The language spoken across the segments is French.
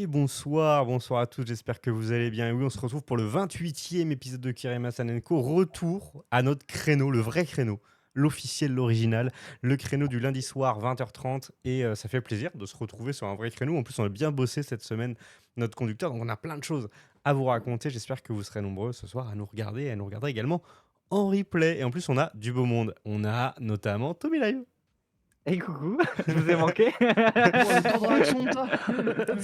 Et bonsoir, bonsoir à tous, j'espère que vous allez bien. Et oui, on se retrouve pour le 28e épisode de Kirima Sanenko. Retour à notre créneau, le vrai créneau, l'officiel, l'original, le créneau du lundi soir 20h30. Et ça fait plaisir de se retrouver sur un vrai créneau. En plus, on a bien bossé cette semaine, notre conducteur, donc on a plein de choses à vous raconter. J'espère que vous serez nombreux ce soir à nous regarder et à nous regarder également en replay. Et en plus, on a du beau monde. On a notamment Tommy Live. Et coucou, je vous ai manqué. Oh, le temps de réaction, toi.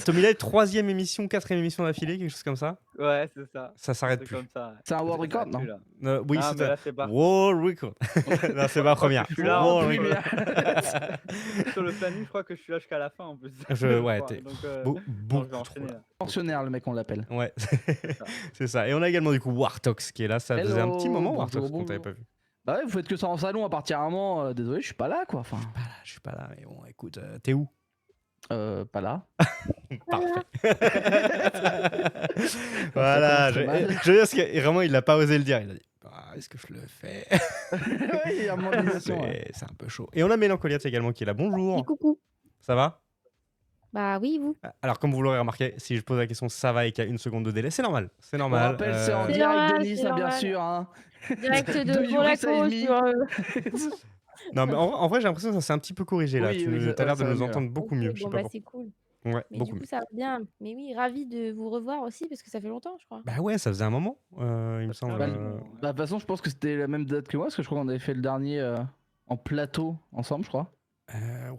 Tommy Live, troisième émission, quatrième émission d'affilée, quelque chose comme ça. Ouais, c'est ça. Ça Un s'arrête truc plus. comme ça. Ouais. C'est un world Ça record, s'arrête plus, non? là. Oui, Non, c'est mais un là, c'est pas. World Record. Non, c'est ma première. Je suis là, World oui, Record. Sur le planning, je crois que je suis là jusqu'à la fin en plus. Ouais, crois. t'es Donc, non, je vais beaucoup trop enchaîner là. là. Pensionnaire, le mec, on l'appelle. Ouais, C'est ça. c'est ça. Et on a également du coup Wartox qui est là. Ça faisait un petit Hello, moment, bonjour, Wartox, qu'on t'avait bonjour. pas vu. Bah ouais, vous faites que ça en salon à partir d'un moment. Désolé, je suis pas là, quoi. Enfin, Je suis pas là, mais bon, écoute, t'es où? pas là. Parfait. Ça Voilà, commence très mal. je veux dire, parce que vraiment, il n'a pas osé le dire. Il a dit, est-ce que je le fais? Ouais, il y a moins d'animation, ouais. C'est un peu chaud. Et on a Mélancoliette également qui est là. Et Bonjour. coucou. Ça va? Bah oui, vous. Alors, comme vous l'aurez remarqué, si je pose la question ça va et qu'il y a une seconde de délai, c'est normal. C'est On normal. rappelle, c'est en C'est direct normal, de Nice, c'est hein, bien normal. sûr. Hein. Direct De de Yuri Monaco Saimi. sur. Non, mais en vrai, j'ai l'impression que ça s'est un petit peu corrigé là. Oui, Tu oui, as l'air de ça va nous mieux, entendre là. beaucoup Ok, mieux. Je sais bon pas bah pourquoi. c'est cool. Ouais, Mais beaucoup du coup mieux. ça va bien. Mais oui, ravi de vous revoir aussi parce que ça fait longtemps, je crois. Bah ouais, ça faisait un moment, il me Ça fait semble. un Bah, petit moment, ouais. de toute façon, je pense que c'était la même date que moi, parce que je crois qu'on avait fait le dernier en plateau ensemble, je crois.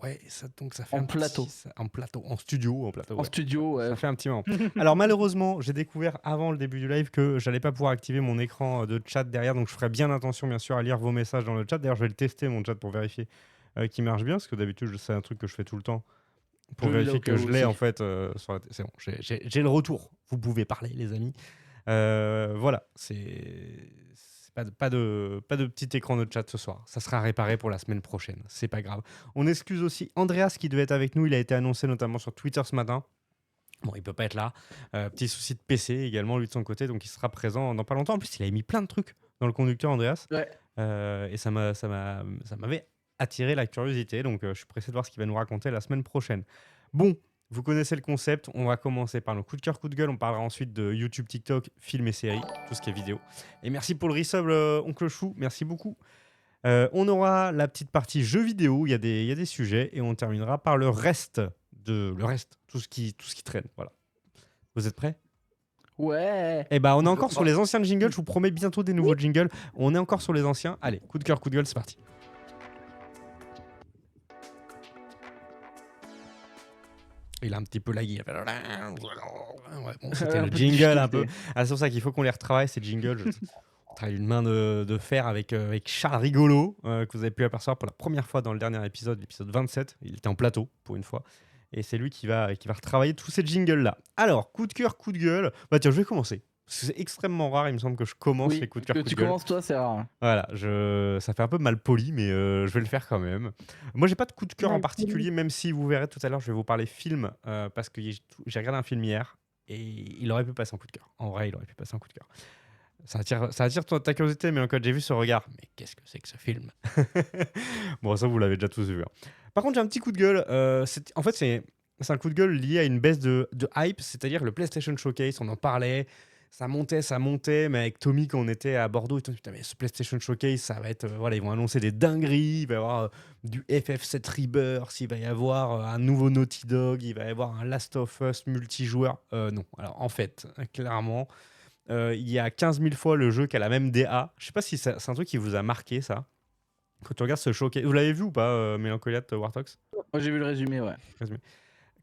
Ouais, donc ça fait En un plateau. en plateau, en studio, En ouais. studio, ouais. Ça fait un petit moment. Alors malheureusement, j'ai découvert avant le début du live que j'allais pas pouvoir activer mon écran de chat derrière, donc je ferai bien attention bien sûr à lire vos messages dans le chat. D'ailleurs, je vais le tester mon chat pour vérifier qu'il marche bien, parce que d'habitude c'est un truc que je fais tout le temps pour Je l'ai vérifier au cas que je où l'ai aussi. en fait sur la c'est bon, j'ai le retour. Vous pouvez parler les amis. Voilà, c'est pas de petit écran de chat ce soir. Ça sera réparé pour la semaine prochaine. C'est pas grave. On excuse aussi Andreas qui devait être avec nous. Il a été annoncé notamment sur Twitter ce matin. Bon, il peut pas être là. Petit souci de PC également, lui de son côté. Donc il sera présent dans pas longtemps. En plus, il avait mis plein de trucs dans le conducteur, Andreas. Ouais. Et ça m'avait attiré la curiosité. Donc je suis pressé de voir ce qu'il va nous raconter la semaine prochaine. Bon. Vous connaissez le concept, on va commencer par le coup de cœur, coup de gueule, on parlera ensuite de YouTube, TikTok, films et séries, tout ce qui est vidéo. Et merci pour le resub, Oncle Chou, merci beaucoup. On aura la petite partie jeux vidéo, il y a des sujets, et on terminera par le reste, tout ce qui traîne, voilà. Vous êtes prêts? Ouais. Eh ben, on est encore sur les anciens jingles, je vous promets bientôt des nouveaux jingles. On est encore sur les anciens. Allez, coup de cœur, coup de gueule, c'est parti. Il a un petit peu lagué. Il a fait... Ouais, bon, c'était le jingle un peu. Ah, c'est pour ça qu'il faut qu'on les retravaille, ces jingles. On travaille une main de fer avec Charles Rigolo, que vous avez pu apercevoir pour la première fois dans le dernier épisode, l'épisode 27. Il était en plateau, pour une fois. Et c'est lui qui va retravailler tous ces jingles-là. Alors, coup de cœur, coup de gueule. Bah tiens, je vais commencer. C'est extrêmement rare, il me semble que je commence les coups de cœur, que coup de tu gueule. commences toi, c'est rare. Voilà, ça fait un peu mal poli, mais je vais le faire quand même. Moi, j'ai pas de coup de cœur en Mal particulier, poli. même si vous verrez tout à l'heure, je vais vous parler film, parce que j'ai regardé un film hier, et il aurait pu passer en coup de cœur. En vrai, il aurait pu passer en coup de cœur. Ça attire ta curiosité, mais quand j'ai vu ce regard, mais qu'est-ce que c'est que ce film? Bon, ça, vous l'avez déjà tous vu. Hein. Par contre, j'ai un petit coup de gueule. En fait, c'est un coup de gueule lié à une baisse de hype, c'est-à-dire le PlayStation Showcase, on en parlait. Ça montait, mais avec Tommy, quand on était à Bordeaux, il dit, putain, mais ce PlayStation Showcase, ça va être. Voilà, ils vont annoncer des dingueries. Il va y avoir du FF7 Rebirth, il va y avoir un nouveau Naughty Dog, il va y avoir un Last of Us multijoueur. Non. Alors, en fait, clairement, il y a 15 000 fois le jeu qui a la même DA. Je sais pas si c'est un truc qui vous a marqué, ça. Quand tu regardes ce showcase. Vous l'avez vu ou pas, Mélancoliate Wartox? Moi, j'ai vu le résumé, ouais.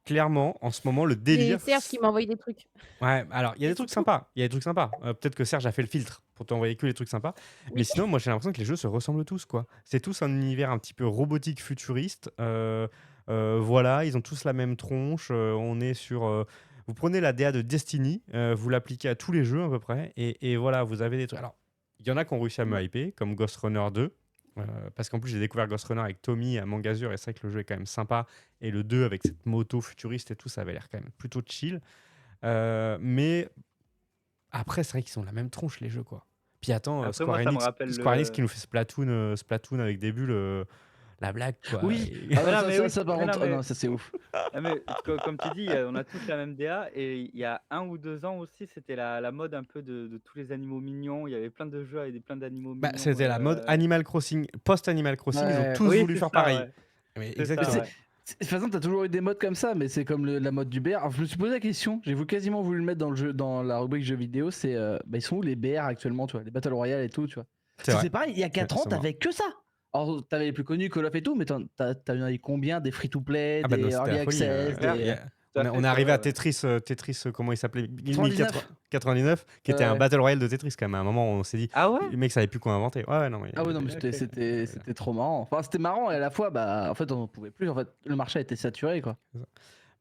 Clairement, en ce moment, le C'est délire. Serge qui m'a envoyé des trucs. Ouais, alors il y a des trucs sympas. Peut-être que Serge a fait le filtre pour t'envoyer que les trucs sympas. Mais sinon, moi j'ai l'impression que les jeux se ressemblent tous, quoi. C'est tous un univers un petit peu robotique futuriste. Voilà, ils ont tous la même tronche. On est sur. Vous prenez la DA de Destiny, vous l'appliquez à tous les jeux à peu près, et voilà, vous avez des trucs. Alors, il y en a qui ont réussi à me hyper, comme Ghost Runner 2. Parce qu'en plus j'ai découvert Ghost Runner avec Tommy à Mangazur, et c'est vrai que le jeu est quand même sympa. Et le 2 avec cette moto futuriste et tout, ça avait l'air quand même plutôt chill. Mais après, c'est vrai qu'ils sont la même tronche, les jeux, quoi. Puis attends, Après, Square moi, ça me Enix, rappelle Square Enix le. qui nous fait Splatoon avec des bulles. la blague, quoi. Oui, Et- ah non, Voilà, ça, mais ça, oui. ça, par Mais contre, non, ah mais, non, ça c'est ouf. mais comme tu dis, on a tous la même DA et il y a 1 ou 2 ans aussi, c'était la mode un peu de tous les animaux mignons. Il y avait plein de jeux avec plein d'animaux Bah, mignons. c'était la mode Animal Crossing, post-Animal Crossing, ils ont Ouais. tous Oui, voulu c'est faire ça, pareil. ouais. Mais C'est Mais ça, exactement. ouais. de toute façon, t'as toujours eu des modes comme ça, mais c'est comme la mode du BR. Alors, je me suis posé la question, quasiment voulu le mettre dans le jeu, dans la rubrique jeux vidéo. C'est, bah, ils sont où les BR actuellement, tu vois, les Battle Royale et tout, tu vois. C'est vrai. C'est pareil, il y a 4 ans, c'est moi. t'avais que ça. Alors, t'avais les plus connus, Call of et tout, mais t'as eu combien? Des free-to-play, Ah bah non, des c'était early la folie. access, Claire, des. Y a- tout à on fait, est c'est arrivé vrai, à ouais. Tetris, comment il s'appelait 99. 1099, qui était un Ouais. Battle Royale de Tetris quand même. À un moment, on s'est dit, Ah ouais? les mecs savaient plus quoi inventer. Ouais, ouais, non, mais Ah ouais, non, mais Ok. c'était trop marrant. Enfin, c'était marrant et à la fois, bah, en fait, on pouvait plus. En fait, le marché était saturé, quoi.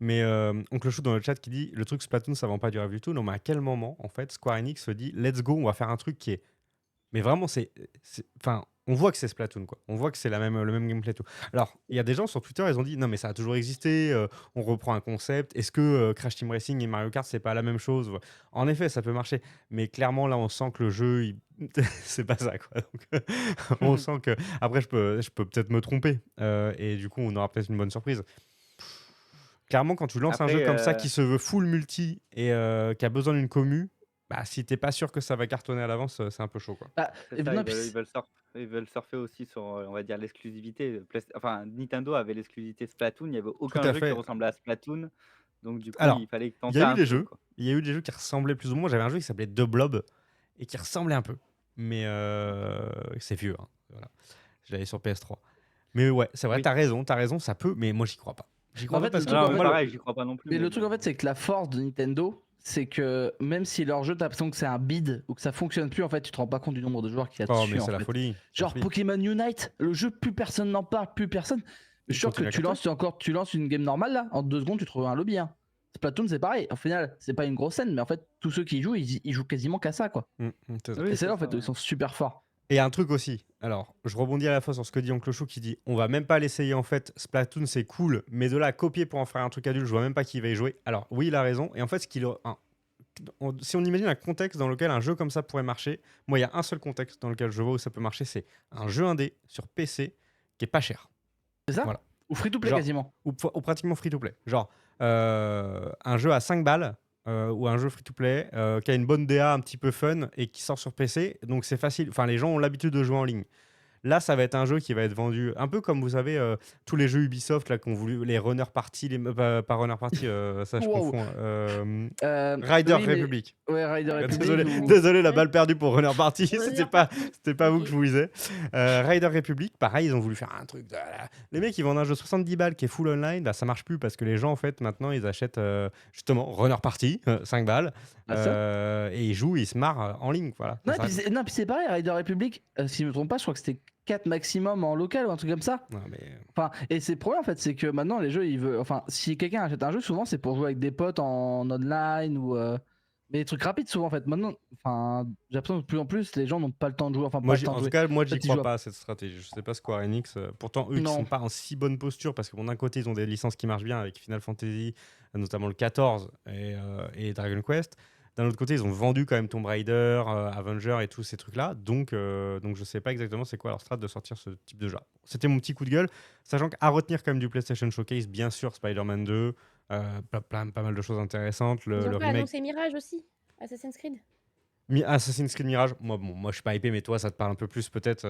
Mais Oncle Chou dans le chat qui dit, le truc Splatoon, ça vend pas du rêve du tout. Non, mais à quel moment, en fait, Square Enix se dit, let's go, on va faire un truc qui est. Mais vraiment, enfin, on voit que c'est Splatoon, quoi. On voit que c'est le même gameplay et tout. Alors, il y a des gens sur Twitter, ils ont dit, non, mais ça a toujours existé, on reprend un concept. Est-ce que Crash Team Racing et Mario Kart, c'est pas la même chose? En effet, ça peut marcher. Mais clairement, là, on sent que le jeu, c'est pas ça, quoi. Donc, on sent que. Après, je peux peut-être me tromper. Et du coup, on aura peut-être une bonne surprise. Clairement, quand tu lances un jeu Après, comme ça qui se veut full multi et qui a besoin d'une commu, bah, si t'es pas sûr que ça va cartonner à l'avance, c'est un peu chaud, quoi. Bah, c'est et ça, non, ils puis veulent, ils veulent surfer aussi sur, on va dire, l'exclusivité. Enfin, Nintendo avait l'exclusivité Splatoon, il n'y avait Tout aucun à jeu qui fait. ressemblait à Splatoon. Donc, du coup, Alors, il fallait il y tenter a eu un des truc, jeux, quoi. il y a eu des jeux qui ressemblaient plus ou moins. J'avais un jeu qui s'appelait The Blob et qui ressemblait un peu, mais c'est vieux, hein. Voilà. Je l'avais sur PS3. Mais ouais, c'est vrai, Oui. t'as raison, ça peut, mais moi j'y crois pas. J'y crois En pas fait, parce le que truc, Non, en pour mais fait, moi, pareil, j'y crois pas non plus. mais Mais le truc, en bon. fait, c'est que la force de Nintendo, c'est que même si leur jeu, t'as l'impression que c'est un bid ou que ça fonctionne plus, en fait, tu te rends pas compte du nombre de joueurs qu'il y a Oh, dessus, mais en c'est la fait. folie. c'est la Genre folie. Pokémon Unite, le jeu, plus personne n'en parle, plus personne. Je suis sûr que Continue à cartonner. tu lances une game normale là, en 2 secondes, tu trouves un lobby. Hein. Splatoon, c'est pareil. Au final, c'est pas une grosse scène, mais en fait, tous ceux qui y jouent, ils jouent quasiment qu'à ça, quoi. C'est ça. Et Oui, c'est là, en c'est fait, ça, où ils sont super forts. Et un truc aussi, alors je rebondis à la fois sur ce que dit Oncle Chou qui dit on va même pas l'essayer en fait, Splatoon c'est cool, mais de là à copier pour en faire un truc adulte, je vois même pas qui va y jouer. Alors oui, il a raison, et en fait, si on imagine un contexte dans lequel un jeu comme ça pourrait marcher, moi il y a un seul contexte dans lequel je vois où ça peut marcher, c'est un jeu indé sur PC qui est pas cher. C'est ça Voilà. Ou free to play Genre, quasiment. ou pratiquement free to play. Genre un jeu à 5 balles ou un jeu free to play qui a une bonne DA un petit peu fun et qui sort sur PC, donc c'est facile. Enfin, les gens ont l'habitude de jouer en ligne. Là, ça va être un jeu qui va être vendu un peu comme vous savez tous les jeux Ubisoft là qu'on voulu les Runner Party, pas Runner Party, ça je Wow. confonds. Rider Oui, mais- Republic. Ouais, Rider Republic. Désolé, la balle perdue pour Runner Party. Runner C'était pas vous que je vous disais. Rider Republic, pareil, ils ont voulu faire un truc. Les mecs, ils vendent un jeu 70 balles qui est full online. Là, ça marche plus parce que les gens, en fait, maintenant, ils achètent justement Runner Party, 5 balles, Ah, ça et ils jouent, ils se marrent en ligne. Voilà. Non, Ça puis c'est pareil, Rider Republic, si je me trompe pas, je crois que c'était 4 maximum en local ou un truc comme ça. Ouais, mais Enfin, et c'est le problème en fait, c'est que maintenant les jeux, ils veulent. Enfin, si quelqu'un achète un jeu, souvent c'est pour jouer avec des potes en online ou. Mais des trucs rapides souvent en fait. Maintenant, enfin, j'ai l'impression que de plus en plus les gens n'ont pas le temps de jouer. Enfin, pas moi, le temps de en tout jouer. cas, moi, En j'y fait, ils crois jouent à- pas à cette stratégie. Je sais pas Square Enix. Pourtant, eux, qui Non. sont pas en si bonne posture parce que bon, d'un côté, ils ont des licences qui marchent bien avec Final Fantasy, notamment le 14 et Dragon Quest. D'un autre côté, ils ont vendu quand même Tomb Raider, Avenger et tous ces trucs-là. Donc je sais pas exactement c'est quoi leur strat de sortir ce type de jeu. C'était mon petit coup de gueule. Sachant qu'à retenir quand même du PlayStation Showcase, bien sûr, Spider-Man 2, pas mal de choses intéressantes. Ils Le ont pas remake. annoncé Mirage aussi, Assassin's Creed. Assassin's Creed Mirage, moi je suis pas hypé, mais toi ça te parle un peu plus peut-être.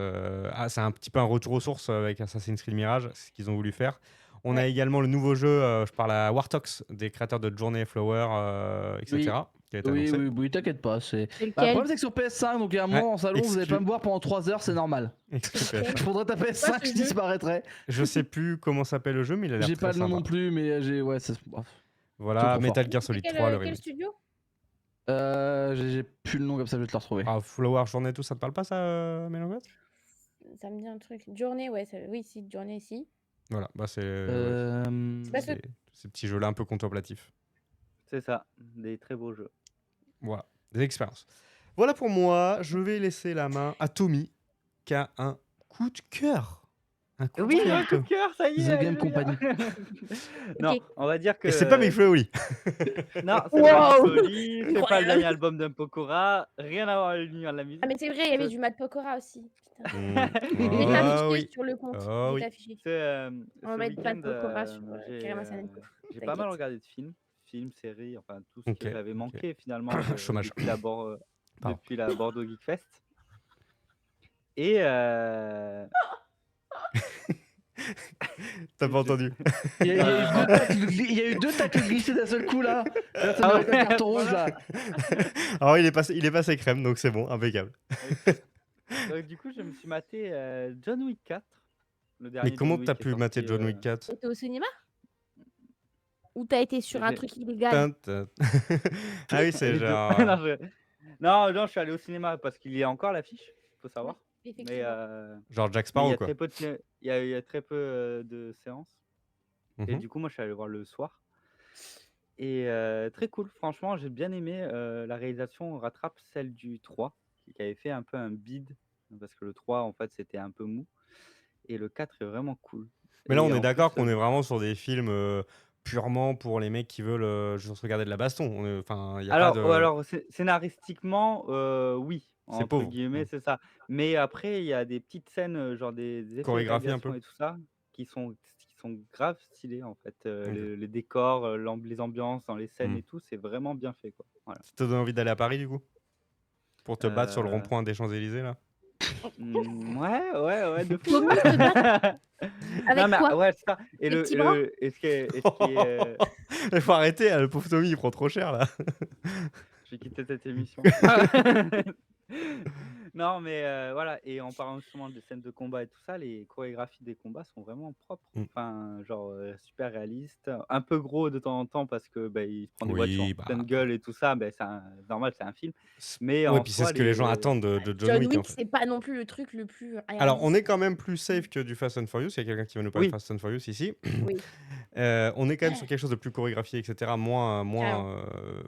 C'est un petit peu un retour aux sources avec Assassin's Creed Mirage, c'est ce qu'ils ont voulu faire. On a Ouais. également le nouveau jeu, je parle à Wartox, des créateurs de Journey Flower, etc. qui a été Oui, annoncé. oui, t'inquiète pas. C'est Bah, le lequel problème c'est que sur PS5, donc il y a un Ouais, moment en salon, vous allez exclu- pas me voir pendant 3 heures, c'est normal. Exclu PS5. Je prendrai ta PS5, ce je jeu disparaîtrai. Je sais plus comment s'appelle le jeu, mais il a l'air J'ai très pas le nom sympa. non plus, mais j'ai. Ouais, c'est. Bref. Voilà, trop Metal fort. Gear C'est Solid 3, le quel remake. studio? J'ai plus le nom comme ça, je vais te le retrouver. Ah, Flower Journey, tout ça te parle pas ça, Mélangot? Ça me dit un truc. Journée, ouais. Oui, si, Journée, si. Voilà, bah c'est C'est pas ce... ces petits jeux-là un peu contemplatifs. C'est ça, des très beaux jeux. Voilà, des expériences. Voilà pour moi, je vais laisser la main à Tommy, qui a un coup de cœur. Un coup de Oui, cœur, un coup de cœur, ça y The est, Game je viens. Company. Non, Ok. on va dire Et c'est pas Big que Flo et Oli. non, c'est pas Big Wow! Flo et Oli, c'est pas le Incroyable! dernier album d'un Pokora, rien à voir avec l'univers de la Ah, musique. mais c'est vrai, il y avait C'est du Matt Pokora aussi. Putain. Je vais Oh t'afficher oui. sur le compte. Je Oh vais oui. t'afficher. c'est, On va ce mettre Matt week-end, Pokora sur Kerema j'ai, Sanenko. j'ai pas mal T'inquiète. regardé de films, séries, enfin tout ce Ok. que j'avais Ok. manqué finalement Chômage. Pardon. depuis la Bordeaux Geek Fest. Et T'as pas entendu. Il y a eu non, deux tacles il y a eu 2 tacles glissés d'un seul coup là. Là, ça Ah mérite un ouais, carton rouge voilà. là. Alors il est passé crème, donc c'est bon, impeccable. Donc du coup, je me suis maté John Wick 4, le Mais dernier comment John t'as Wick qui est pu mater sorti. John Wick 4? T'étais au cinéma? Ou t'as été sur un J'ai truc illégal? Tin, tin. Ah oui, c'est les 2. genre. Non, non, je suis allé au cinéma parce qu'il y a encore l'affiche, faut Oui, savoir. Mais effectivement. Genre Jack il y Sparrow, a quoi. très peu il y a très peu de séances. Et Mhm. du coup, moi, je suis allé le voir le soir. Et très cool, franchement, j'ai bien aimé. La réalisation rattrape celle du 3, qui avait fait un peu un bide, parce que le 3, en fait, c'était un peu mou. Et le 4 est vraiment cool. Mais là, on Et est en plus, d'accord qu'on est vraiment sur des films purement pour les mecs qui veulent juste regarder de la baston. Enfin, il y a pas de. alors scénaristiquement, oui, C'est entre pauvre. guillemets, c'est ça. Mais après, il y a des petites scènes, genre des effets Chorégraphie un peu. réalisation et tout ça, qui sont grave stylés, en fait. Ok. Les décors, les ambiances dans les scènes Hmm. et tout, c'est vraiment bien fait, quoi. Voilà. Ça te donne envie d'aller à Paris, du coup? Pour te battre sur le Heu, rond-point des Champs-Élysées, là? ouais, de fou. Tommy se battre Non, avec mais quoi? ouais, c'est ça. Des petits bras? Et ce qui est, Il faut arrêter, le pauvre Tommy, il prend trop cher, là. je vais quitter cette émission. Non, mais voilà, et en parlant justement des scènes de combat et tout ça, les chorégraphies des combats sont vraiment propres. Mm. Enfin, genre super réalistes, un peu gros de temps en temps parce que il se prend des voitures en Oui, pleine bah. gueule et tout ça, normal, c'est un film. Mais Ouais, en puis c'est soi, ce que les gens attendent de John John Wick, en Wick, fait. c'est pas non plus le truc le plus Alors, on réaliste. est quand même plus safe que du Fast and Furious. Il y a quelqu'un qui va nous parler de oui, Fast and Furious ici. Oui, On est quand même sur quelque chose de plus chorégraphié, etc. carrément.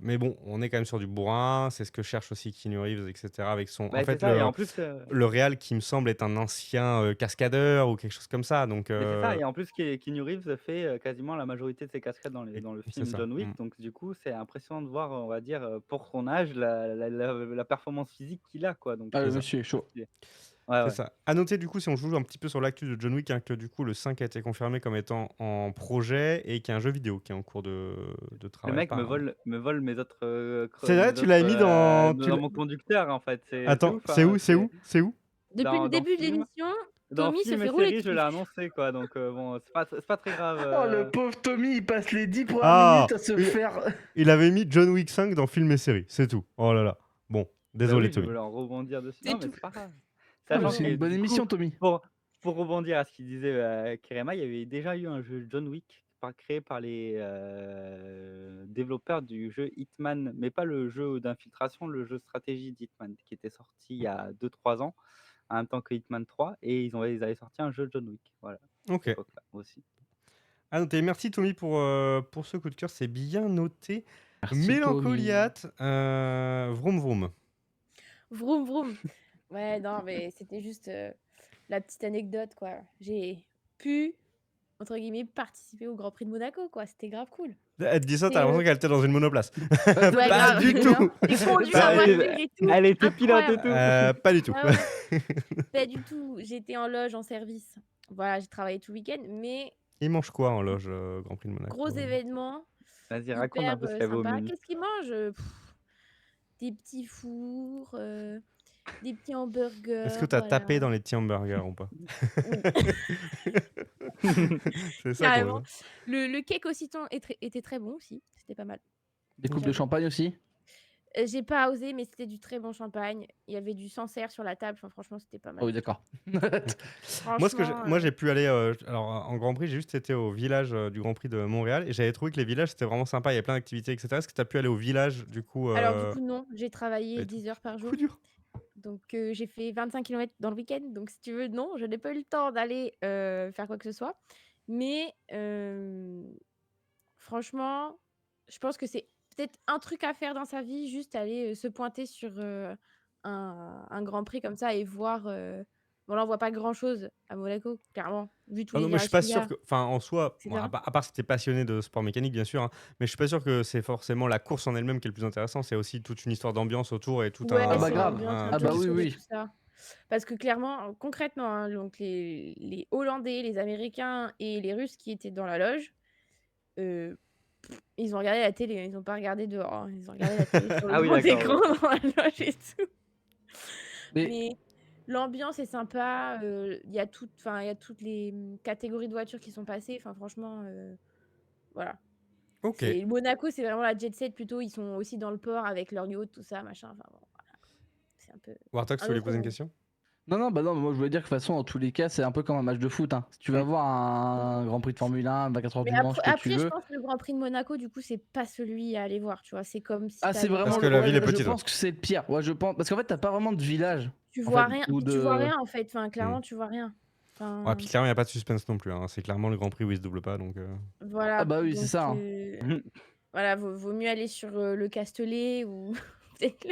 Mais bon, on est quand même sur du bourrin. C'est ce que cherche aussi Keanu Reeves, etc. Avec son. En c'est fait, ça. Et en plus, le réal qui me semble est un ancien cascadeur ou quelque chose comme ça. Donc, mais c'est ça, et en plus, Keanu Reeves fait quasiment la majorité de ses cascades dans le c'est film ça. John Wick. Donc, du coup, c'est impressionnant de voir, on va dire, pour son âge, la performance physique qu'il a, quoi. Donc, Ah, le C'est ça. monsieur est trop chaud. stylé. Ouais, C'est ouais. ça. À noter, du coup, si on joue un petit peu sur l'actu de John Wick, que du coup, le 5 a été confirmé comme étant en projet et qu'il y a un jeu vidéo qui est en cours de Le travail, mec apparemment. me vole mes autres, C'est vrai, tu l'avais mis dans. dans mon conducteur, en fait. C'est Attends, ouf, c'est hein. où? C'est où? C'est où? Depuis le Dans début de film, l'émission, Tommy se fait et rouler série, je l'ai dessus. annoncé, quoi. Donc, bon, c'est pas très grave. Oh, le pauvre Tommy, il passe les 10 premières Ah, minutes à se oui. faire. Il avait mis John Wick 5 dans film et série, c'est tout. Oh là là. Bon, Bah désolé oui, je Tommy. voulais en rebondir dessus. C'est Non, mais tout. c'est pas grave. Ah, mais Sachant c'est que une bonne du coup, émission, Tommy. pour rebondir à ce qu'il disait Kerema, il y avait déjà eu un jeu John Wick créé par les développeurs du jeu Hitman, mais pas le jeu d'infiltration, le jeu stratégie d'Hitman, qui était sorti il y a 2-3 ans, en même temps que Hitman 3, et ils avaient sorti un jeu John Wick, voilà, à cette Ok. époque-là aussi. À noter. Merci Tommy pour ce coup de cœur, c'est bien noté. Merci, Mélancoliate, vroom vroom. Vroom vroom. Ouais, non, mais c'était juste la petite anecdote, quoi. J'ai pu, entre guillemets, participer au Grand Prix de Monaco, quoi. C'était grave cool. Elle te dit ça, t'as C'est l'impression qu'elle était dans une monoplace. ouais, Pas grave. du tout. J'ai conduit Bah, la elle, voiture et tout. elle était pilote et Incroyable. tout. Pas du tout. Ouais, ouais. Pas du tout. J'étais en loge, en service. Voilà, j'ai travaillé tout le week-end, mais Il mange quoi en loge Grand Prix de Monaco? gros événement, Vas-y, raconte un hyper peu ce qu'il y avait au sympa. menu. Qu'est-ce qu'ils mangent? Des petits fours, des petits hamburgers, Est-ce que t'as tapé voilà. dans les petits hamburgers ou pas? Oui, C'est ça qu'on carrément. veut. Le cake aussi était très bon aussi, c'était pas mal, Des coupes de j'avoue. champagne aussi. J'ai pas osé, mais c'était du très bon champagne. Il y avait du Sancerre sur la table, enfin franchement, c'était pas Ah mal oui, du tout. d'accord. Franchement, Moi, j'ai pu aller. Alors, en Grand Prix, j'ai juste été au village du Grand Prix de Montréal et j'avais trouvé que les villages c'était vraiment sympa. Il y a plein d'activités, etc. Est-ce que tu as pu aller au village du coup alors du coup non, j'ai travaillé et 10 heures par coup jour. dur. Donc j'ai fait 25 km dans le week-end. Donc si tu veux, non, je n'ai pas eu le temps d'aller faire quoi que ce soit. Mais franchement, je pense que c'est peut-être un truc à faire dans sa vie, juste aller se pointer sur un Grand Prix comme ça et voir Bon, là, on voit pas grand-chose à Monaco, clairement, vu tous Ah les non, mais je suis virages pas qu'il y sûr a, que. Enfin, en soi, bon, etc. à part si t'es passionné de sport mécanique, bien sûr, hein, mais je suis pas sûr que c'est forcément la course en elle-même qui est le plus intéressant. C'est aussi toute une histoire d'ambiance autour et tout Ouais, Ah un. bah c'est grave. l'ambiance, Ah bah oui, l'autour et oui. tout ça. Parce que clairement, concrètement, hein, donc les Hollandais, les Américains et les Russes qui étaient dans la loge, euh, ils ont regardé la télé, ils n'ont pas regardé dehors, hein. Ils ont regardé la télé sur le Ah oui, grand d'accord, écran ouais. dans la loge et tout. Mais Mais l'ambiance est sympa, il y a enfin, il y a toutes les catégories de voitures qui sont passées. Enfin, franchement, voilà. Ok. Monaco, c'est vraiment la jet set plutôt. Ils sont aussi dans le port avec leur yacht, tout ça, machin. Enfin, bon, voilà. C'est un peu Wartox, tu un voulais autre poser une monde. question? non, bah non, moi je voulais dire que de toute façon, dans tous les cas, c'est un peu comme un match de foot, hein. Si tu vas Mm. voir un Grand Prix de Formule 1, 24 heures Mais du Mans, ce que tu après, je veux. pense que le Grand Prix de Monaco, du coup, c'est pas celui à aller voir, tu vois. C'est comme si Ah, c'est t'allais vraiment Parce voir. que la ouais, ville est je petite. pense que c'est le pire. Ouais, je pense. Parce qu'en fait, t'as pas vraiment de village. Tu En vois fait, rien, ou puis tu vois de. rien en fait. Enfin, Mm. clairement, tu vois rien. Ouais, Enfin, puis clairement, il n'y a pas de suspense non plus, hein. C'est clairement le Grand Prix où il se double pas. Donc, Ah voilà. bah oui, c'est Donc, ça, hein. voilà, vaut mieux aller sur le Castellet ou peut-être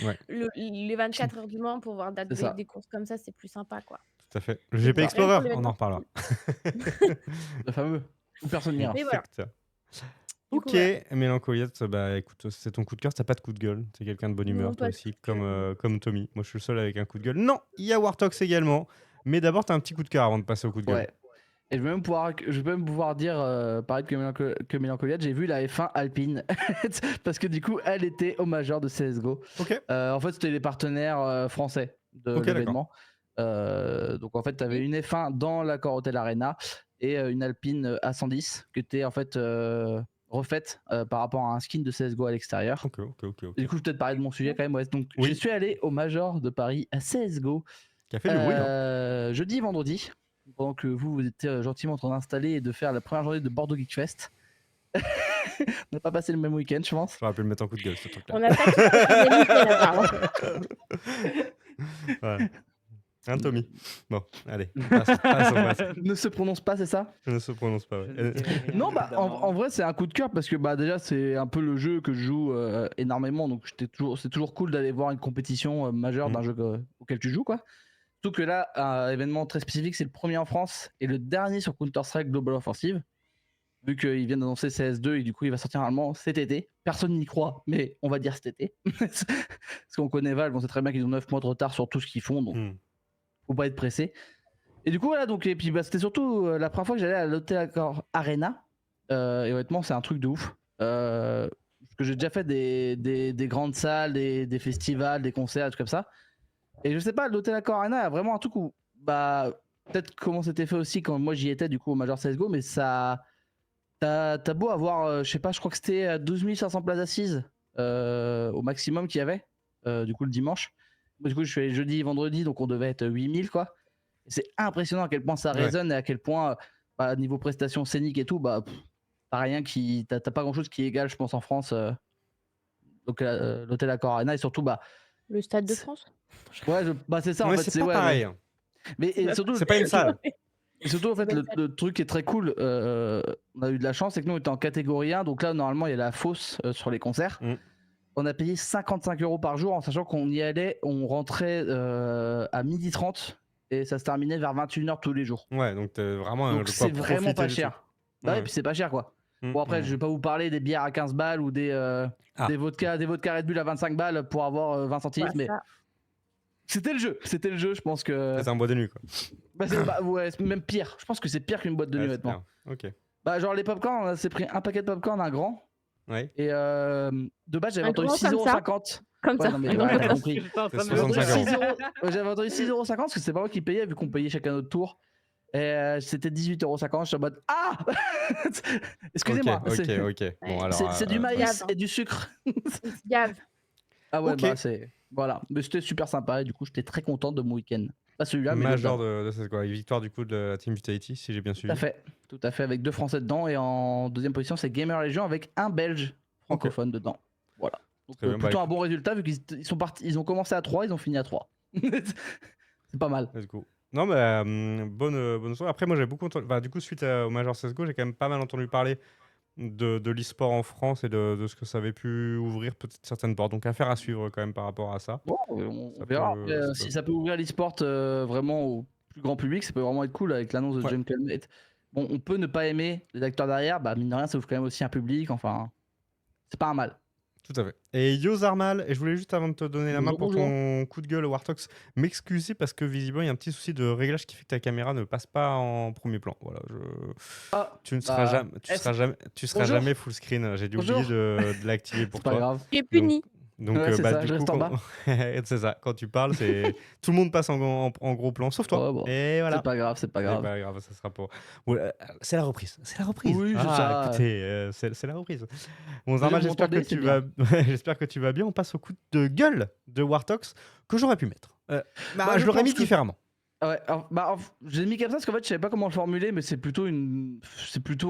ouais, les 24 heures du Mans pour voir C'est ça. des courses comme ça, c'est plus sympa, quoi. tout à fait. Le Donc, GP rien que pour Explorer, on l'événement, en c'est reparlera. cool. Le fameux. Où personne n'ira. Mais voilà. Exact. Du coup, Ok, voilà. Mélancoliette, bah écoute, c'est ton coup de cœur, t'as pas de coup de gueule, t'es quelqu'un de bonne humeur Non, toi pas de aussi, coup de cœur. comme Tommy. Moi je suis le seul avec un coup de gueule. Non, il y a Wartox également, mais d'abord t'as un petit coup de cœur avant de passer au coup de gueule. Ouais. Et je vais même pouvoir dire, pareil que Mélancoliette, j'ai vu la F1 Alpine. Parce que du coup, elle était au major de CSGO. Ok, En fait, c'était les partenaires français de ok, d'accord. l'événement. Donc en fait, tu avais Et une F1 dans l'Accor Hotel Arena et une Alpine A110 qui était en fait refaite par rapport à un skin de CSGO à l'extérieur. Ok. Et du coup, je vais peut-être parler de mon sujet quand même. Ouais. Donc, je Oui, suis allé au major de Paris à CSGO qui a fait du bruit, hein. jeudi et vendredi, pendant que vous étiez gentiment en train d'installer et de faire la première journée de Bordeaux Geek Fest. On n'a pas passé le même week-end, je pense. J'aurais pu le mettre en coup de gueule ce truc-là. on n'a pas tous passé le même week-end, apparemment. Voilà. Hein Tommy? Bon, allez, passe. Ne se prononce pas, c'est ça? Je ne se prononce pas, Je ouais. ne dirai rien, Non, bah en évidemment. vrai, c'est un coup de cœur parce que bah déjà, c'est un peu le jeu que je joue énormément. Donc, c'est toujours cool d'aller voir une compétition majeure d'un jeu auquel tu joues, quoi. Surtout que là, un événement très spécifique, c'est le premier en France et le dernier sur Counter-Strike Global Offensive. Vu qu'ils viennent d'annoncer CS2 et du coup, il va sortir normalement cet été. Personne n'y croit, mais on va dire cet été. Parce qu'on connaît Valve, on sait très bien qu'ils ont 9 mois de retard sur tout ce qu'ils font, donc faut pas être pressé. Et du coup, voilà, donc, et puis bah, c'était surtout la première fois que j'allais à l'Hotel Accor Arena. Et honnêtement, c'est un truc de ouf. Parce que j'ai déjà fait des grandes salles, des festivals, des concerts, des trucs comme ça. Et je sais pas, l'Hotel Accor Arena a vraiment un truc où, bah, peut-être comment c'était fait aussi quand moi j'y étais, du coup, au Major CSGO, mais ça. T'as beau avoir, je sais pas, je crois que c'était 12 500 places assises au maximum qu'il y avait, du coup, le dimanche. Du coup, je suis allé jeudi, vendredi, donc on devait être 8000, quoi. C'est impressionnant à quel point ça résonne et à quel point, bah, niveau prestations scéniques et tout, bah, t'as rien qui. T'as pas grand chose qui est égal, je pense, en France. Donc, l'Hôtel Accor Arena et surtout, bah. Le Stade de France? Ouais, bah, c'est ça, en Ouais, fait. c'est pas pareil. hein. Mais et surtout, C'est pas une salle. et surtout, en C'est fait, pas une salle. le truc qui est très cool, on a eu de la chance, c'est que nous, on était en catégorie 1, donc là, normalement, il y a la fosse sur les concerts. On a payé 55 € par jour, en sachant qu'on y allait, on rentrait à 12h30 et ça se terminait vers 21h tous les jours. Ouais, donc t'as vraiment Donc c'est vraiment pas cher. Bah ouais, puis c'est pas cher, quoi. Bon, après, je vais pas vous parler des bières à 15 balles ou des vodka Red Bull à 25 balles pour avoir 20 centilitres, mais ça. c'était le jeu, je pense que. C'est un bois de nuit, quoi. Bah, ouais, c'est même pire. Je pense que c'est pire qu'une boîte de nuit, honnêtement. Ok. Bah, genre les popcorn, on s'est pris un paquet de popcorn, un grand. Ouais. Et de base, j'avais Un entendu grand comme ça 6,50 €. Comme Ouais, ça. non, mais ouais, t'as compris. J'étais en train de C'est me demander 65 ça. €. J'avais entendu 6,50 € parce que c'est pas moi qui payais, vu qu'on payait chacun notre tour. Et c'était 18,50 €. Je suis en mode ah excusez-moi. Ok. Bon, alors. C'est du maïs Gave, hein. et du sucre. Gave. Ah ouais, Ok. bah c'est. Voilà. Mais c'était super sympa et du coup, j'étais très content de mon week-end. Pas celui-là, mais Major l'autre. de cette quoi. Victoire du coup de la Team Vitality, si j'ai bien suivi. Tout à fait, avec 2 Français dedans. Et en deuxième position, c'est Gamer Legion avec un Belge francophone dedans. Voilà. Donc, Très bien, plutôt un bon résultat vu qu'ils sont partis. Ils ont commencé à 3, ils ont fini à 3. C'est pas mal. Let's go. Non, mais bonne soirée. Après, moi, j'ai beaucoup entendu. Bah, du coup, suite au Major CSGO, j'ai quand même pas mal entendu parler de l'e-sport en France et de ce que ça avait pu ouvrir peut-être certaines portes. Donc affaire à suivre quand même par rapport à ça. Bon, on Ça verra. peut, Après, ça si peut- ça peut ouvrir l'e-sport vraiment au plus grand public, ça peut vraiment être cool avec l'annonce de Ouais, James Calmette. Bon, on peut ne pas aimer les acteurs derrière, bah mine de rien, ça ouvre quand même aussi un public. Enfin, c'est pas un mal. tout à fait. Et Yo Zarmal, et je voulais juste avant de te donner la main Bonjour, pour bonjour. ton coup de gueule au Wartox, m'excuser parce que visiblement il y a un petit souci de réglage qui fait que ta caméra ne passe pas en premier plan. Voilà, Ah, tu ne seras bah, jamais, tu seras bonjour. jamais full screen. J'ai dû oublier Bonjour. de l'activer C'est pour pas toi. grave. Tu es Donc, puni. Ouais, c'est bah, ça, du je coup, reste en bas. c'est ça. Quand tu parles, tout le monde passe en gros plan, sauf toi. Ouais, bon, Et voilà. c'est pas grave, c'est pas C'est grave. pas grave, ça sera pour. Ouais, c'est la reprise. C'est la reprise. Oui, c'est Ah, ça. écoutez, c'est la reprise. Bon, Déjà, Zarma, vous j'espère que m'entendez, c'est tu bien. vas, j'espère que tu vas bien. On passe au coup de gueule de Wartox que j'aurais pu mettre. Bah, Je je l'aurais mis pense que différemment. ouais, je l'ai mis comme ça parce qu'en fait, je savais pas comment le formuler, mais c'est plutôt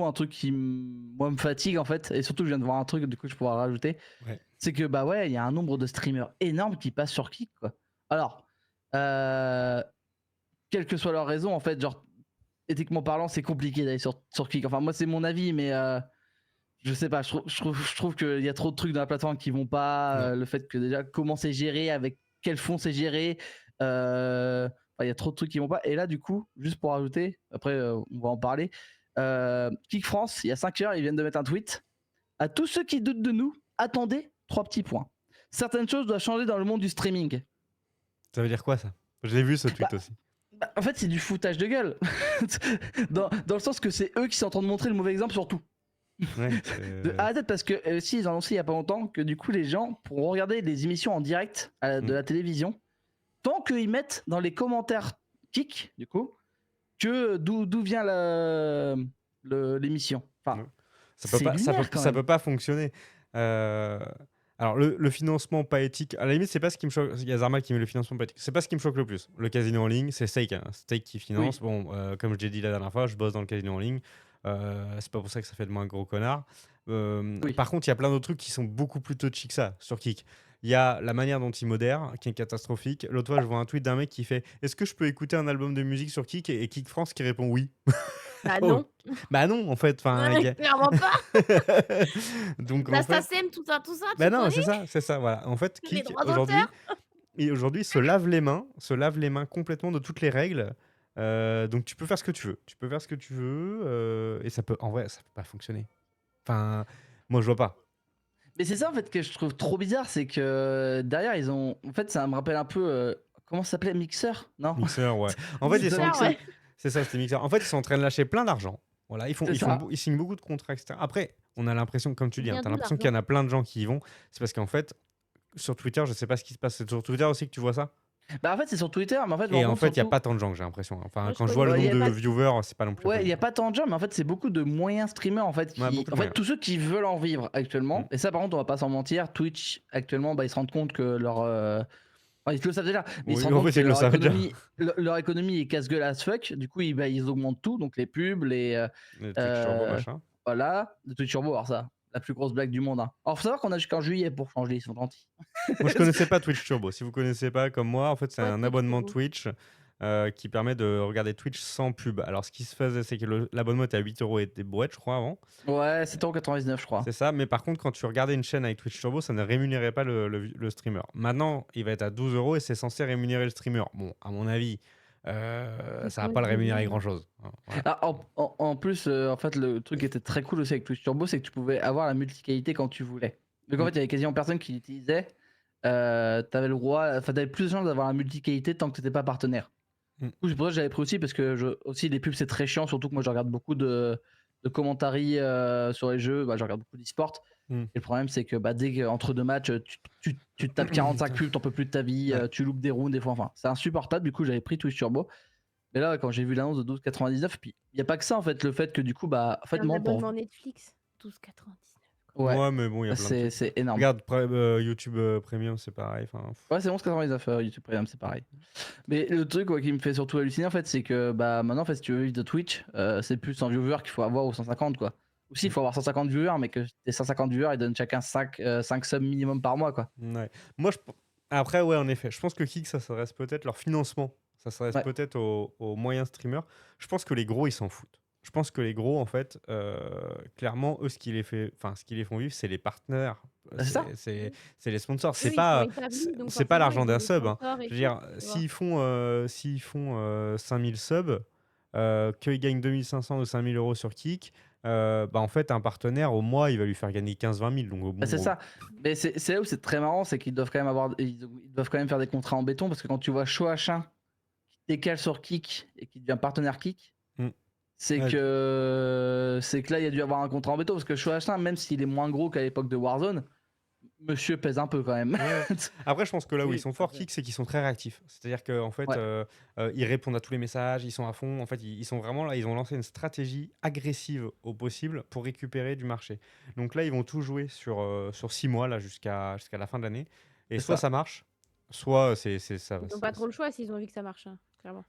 un truc qui moi me fatigue en fait, et surtout je viens de voir un truc du coup je pourrais rajouter, Ouais. c'est que bah ouais, il y a un nombre de streamers énorme qui passent sur Kick quoi. Alors, euh, quelle que soit leur raison en fait, genre éthiquement parlant, c'est compliqué d'aller sur Kick. Enfin moi c'est mon avis, mais je sais pas, je trouve qu'il y a trop de trucs dans la plateforme qui vont pas. Ouais. Le fait que déjà comment c'est géré, avec quel fonds c'est géré, il y a trop de trucs qui vont pas. Et là du coup, juste pour ajouter, après on va en parler. Kick France, il y a 5 heures, ils viennent de mettre un tweet. À tous ceux qui doutent de nous, attendez 3 petits points. Certaines choses doivent changer dans le monde du streaming. Ça veut dire quoi ça? Je l'ai vu ce tweet aussi. Bah, en fait, c'est du foutage de gueule. dans le sens que c'est eux qui sont en train de montrer le mauvais exemple sur tout. Ouais, De A à Z, parce que si ils ont annoncé il y a pas longtemps que du coup les gens pourront regarder les émissions en direct de la télévision tant qu'ils mettent dans les commentaires Kick du coup que d'où vient l'émission. Enfin, Ouais. c'est lunaire quand ça même. peut pas fonctionner. Alors, le financement pas éthique, à la limite, c'est pas ce qui me choque. Il y a Zarma qui met le financement pas éthique. C'est pas ce qui me choque le plus. Le casino en ligne, c'est Stake. Hein. Stake qui finance. Oui. Bon, comme je l'ai dit la dernière fois, je bosse dans le casino en ligne. C'est pas pour ça que ça fait de moi un gros connard. Oui. Par contre, il y a plein d'autres trucs qui sont beaucoup plus touchy que ça sur Kick. Il y a la manière dont ils modèrent, qui est catastrophique. L'autre fois, je vois un tweet d'un mec qui fait Est-ce que je peux écouter un album de musique sur Kick? Et Kick France qui répond oui. Bah Oh. non. Bah non, en fait. Ouais, clairement pas. Donc, La en fait. SACEM, tout ça, Bah tu non, connais c'est ça, voilà. En fait, les Kick droits aujourd'hui, d'auteur. se lave les mains complètement de toutes les règles. Donc tu peux faire ce que tu veux. Et ça peut, en vrai, ça peut pas fonctionner. Enfin, moi je vois pas. Mais c'est ça en fait que je trouve trop bizarre, c'est que derrière ils ont, en fait ça me rappelle un peu comment ça s'appelait, Mixer, non? Mixer, ouais. En fait, Mixer, ouais. c'est ça, c'était Mixer. En fait, ils sont en train de lâcher plein d'argent. Voilà, ils signent beaucoup de contrats, etc. Après, on a l'impression, comme tu dis, Vient t'as d'où l'impression qu'il y en a plein de gens qui y vont. C'est parce qu'en fait, sur Twitter, je sais pas ce qui se passe. C'est sur Twitter aussi que tu vois ça? Bah en fait c'est sur Twitter, mais en fait Et en fait, il n'y a surtout- pas tant de gens que j'ai l'impression. Enfin, Moi, je quand je vois le connais- nombre il y a de viewers, c'est pas non plus. Ouais, il n'y a folie. pas tant de gens, mais en fait, c'est beaucoup de moyens streamers en fait. Ouais, beaucoup de En fait, moyens. tous ceux qui veulent en vivre actuellement, et ça, par contre, on va pas s'en mentir, Twitch actuellement, bah, ils se rendent compte que leur. Enfin, ils le savent déjà, mais ils Oui, se en rendent compte fait, que ils le savent déjà. leur économie est casse-gueule as fuck. Du coup, ils augmentent tout, donc les pubs, les. Les Twitch Turbo, machin. Voilà, le Twitch Turbo, alors ça, la plus grosse blague du monde. Hein. Alors, faut savoir qu'on a jusqu'en juillet pour changer, ils sont gentils. Moi, je connaissais pas Twitch Turbo. Si vous connaissez pas, comme moi, en fait, c'est Ouais, un Twitch abonnement Turbo. Twitch qui permet de regarder Twitch sans pub. Alors, ce qui se faisait, c'est que l'abonnement était à 8 € et des brouettes, je crois, avant. Ouais, 7,99 €, je crois. C'est ça. Mais par contre, quand tu regardais une chaîne avec Twitch Turbo, ça ne rémunérait pas le streamer. Maintenant, il va être à 12 € et c'est censé rémunérer le streamer. Bon, à mon avis, ça va pas le rémunérer grand-chose. Hein, voilà. Ah, en plus, en fait, le truc qui était très cool aussi avec Twitch Turbo, c'est que tu pouvais avoir la multi-qualité quand tu voulais. Donc en fait, il y avait quasiment personne qui l'utilisait. T'avais le droit, enfin, t'avais plus de chances d'avoir la multi-qualité tant que t'étais pas partenaire. Du coup, c'est pour ça que j'avais pris aussi, parce que aussi les pubs c'est très chiant, surtout que moi je regarde beaucoup de commentaries sur les jeux, bah, je regarde beaucoup d'e-sport. Et le problème c'est que bah, dès qu'entre deux matchs, tu te tapes 45 pubs, t'en peux plus de ta vie, Ouais. tu loupes des rounds des fois, enfin c'est insupportable. Du coup, j'avais pris Twitch Turbo. Mais là, quand j'ai vu l'annonce de 12,99, puis il n'y a pas que ça en fait, le fait que du coup, bah, en fait, Un moi, abonnement Netflix, 12,99. Ouais, mais bon, il y a plein de trucs. c'est énorme. Regarde, YouTube Premium, c'est pareil. Enfin, Ouais, c'est 11,99 YouTube Premium, c'est pareil. Mais le truc qui me fait surtout halluciner en fait, c'est que bah maintenant, en fait, si tu veux vivre de Twitch, c'est plus 100 viewers qu'il faut avoir ou 150 quoi. Aussi, il faut avoir 150 viewers, mais que tes 150 viewers, ils donnent chacun 5 subs minimum par mois quoi. ouais. Moi, après, ouais, en effet, je pense que Kick, ça s'adresse peut-être leur financement. Ça s'adresse Ouais. peut-être aux moyens streamers. Je pense que les gros, ils s'en foutent. je pense que les gros, en fait, clairement, eux, ce qui les font vivre, c'est les partenaires, Bah, c'est ça. c'est les sponsors. Eux, C'est ils sont pas, établis, c'est donc c'est pas forcément, l'argent ils ont d'un des sub, hein. sponsors et Je veux tout, dire, tu vois. s'ils font 5000 subs, qu'ils gagnent 2500 ou 5000 euros sur Kick, bah, en fait, un partenaire, au mois, il va lui faire gagner 15-20 000. Donc, Bah, c'est bon, ça. Mais c'est là où c'est très marrant, c'est qu'ils doivent quand même ils doivent quand même faire des contrats en béton parce que quand tu vois Shoachin qui décale sur Kick et qui devient partenaire Kick, mm. c'est Ouais. que là il y a dû avoir un contrat en béton parce que Shoachin, même s'il est moins gros qu'à l'époque de Warzone, monsieur pèse un peu quand même. Ouais. Après, je pense que là où Oui, ils sont tout à forts, fait. Kick, c'est qu'ils sont très réactifs. C'est-à-dire qu'en fait, Ouais. ils répondent à tous les messages, ils sont à fond. En fait, ils sont vraiment là, ils ont lancé une stratégie agressive au possible pour récupérer du marché. Donc là, ils vont tout jouer sur 6 mois, là, jusqu'à la fin de l'année. Et C'est soit ça. ça marche, soit ça. Ils n'ont pas trop le choix s'ils ont vu que ça marche, hein, clairement.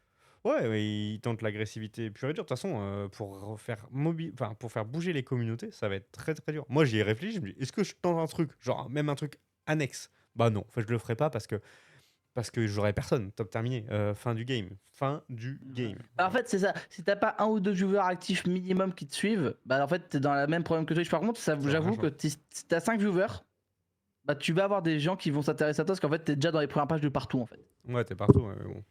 Ouais, ils tentent l'agressivité pure et dure. De toute façon, pour faire bouger les communautés, ça va être très très dur. Moi, j'y ai réfléchi, je me dis, est-ce que je tente un truc, genre même un truc annexe? Bah non, en fait, je le ferai pas parce que j'aurai personne. Top terminé. Fin du game. Fin du game. Bah, en fait, c'est ça. Si t'as pas un ou deux viewers actifs minimum qui te suivent, bah en fait, t'es dans le même problème que Twitch. Par contre, Ça va j'avoue rien que changer. si t'as 5 viewers, bah tu vas avoir des gens qui vont s'intéresser à toi parce qu'en fait, t'es déjà dans les premières pages de partout en fait. Ouais, t'es partout. Ouais, mais bon.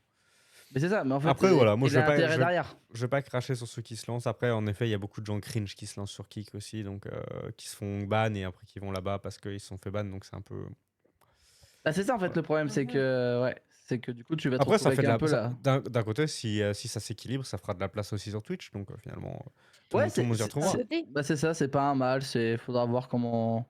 Mais c'est ça, mais en fait, Après, voilà, moi, il a l'intérêt derrière. je vais pas cracher sur ceux qui se lancent. Après, en effet, il y a beaucoup de gens cringe qui se lancent sur Kick aussi, donc qui se font ban et après qui vont là-bas parce qu'ils se sont fait ban, donc c'est un peu. Bah c'est ça en fait Ouais. le problème, c'est que ouais, c'est que du coup tu vas te Après, ça retrouver fait avec de un la. peu là. D'un côté, si ça s'équilibre, ça fera de la place aussi sur Twitch, donc finalement, Ouais, tout le monde s'y D'un retrouvera. côté, bah c'est ça, c'est pas un mal, faudra voir comment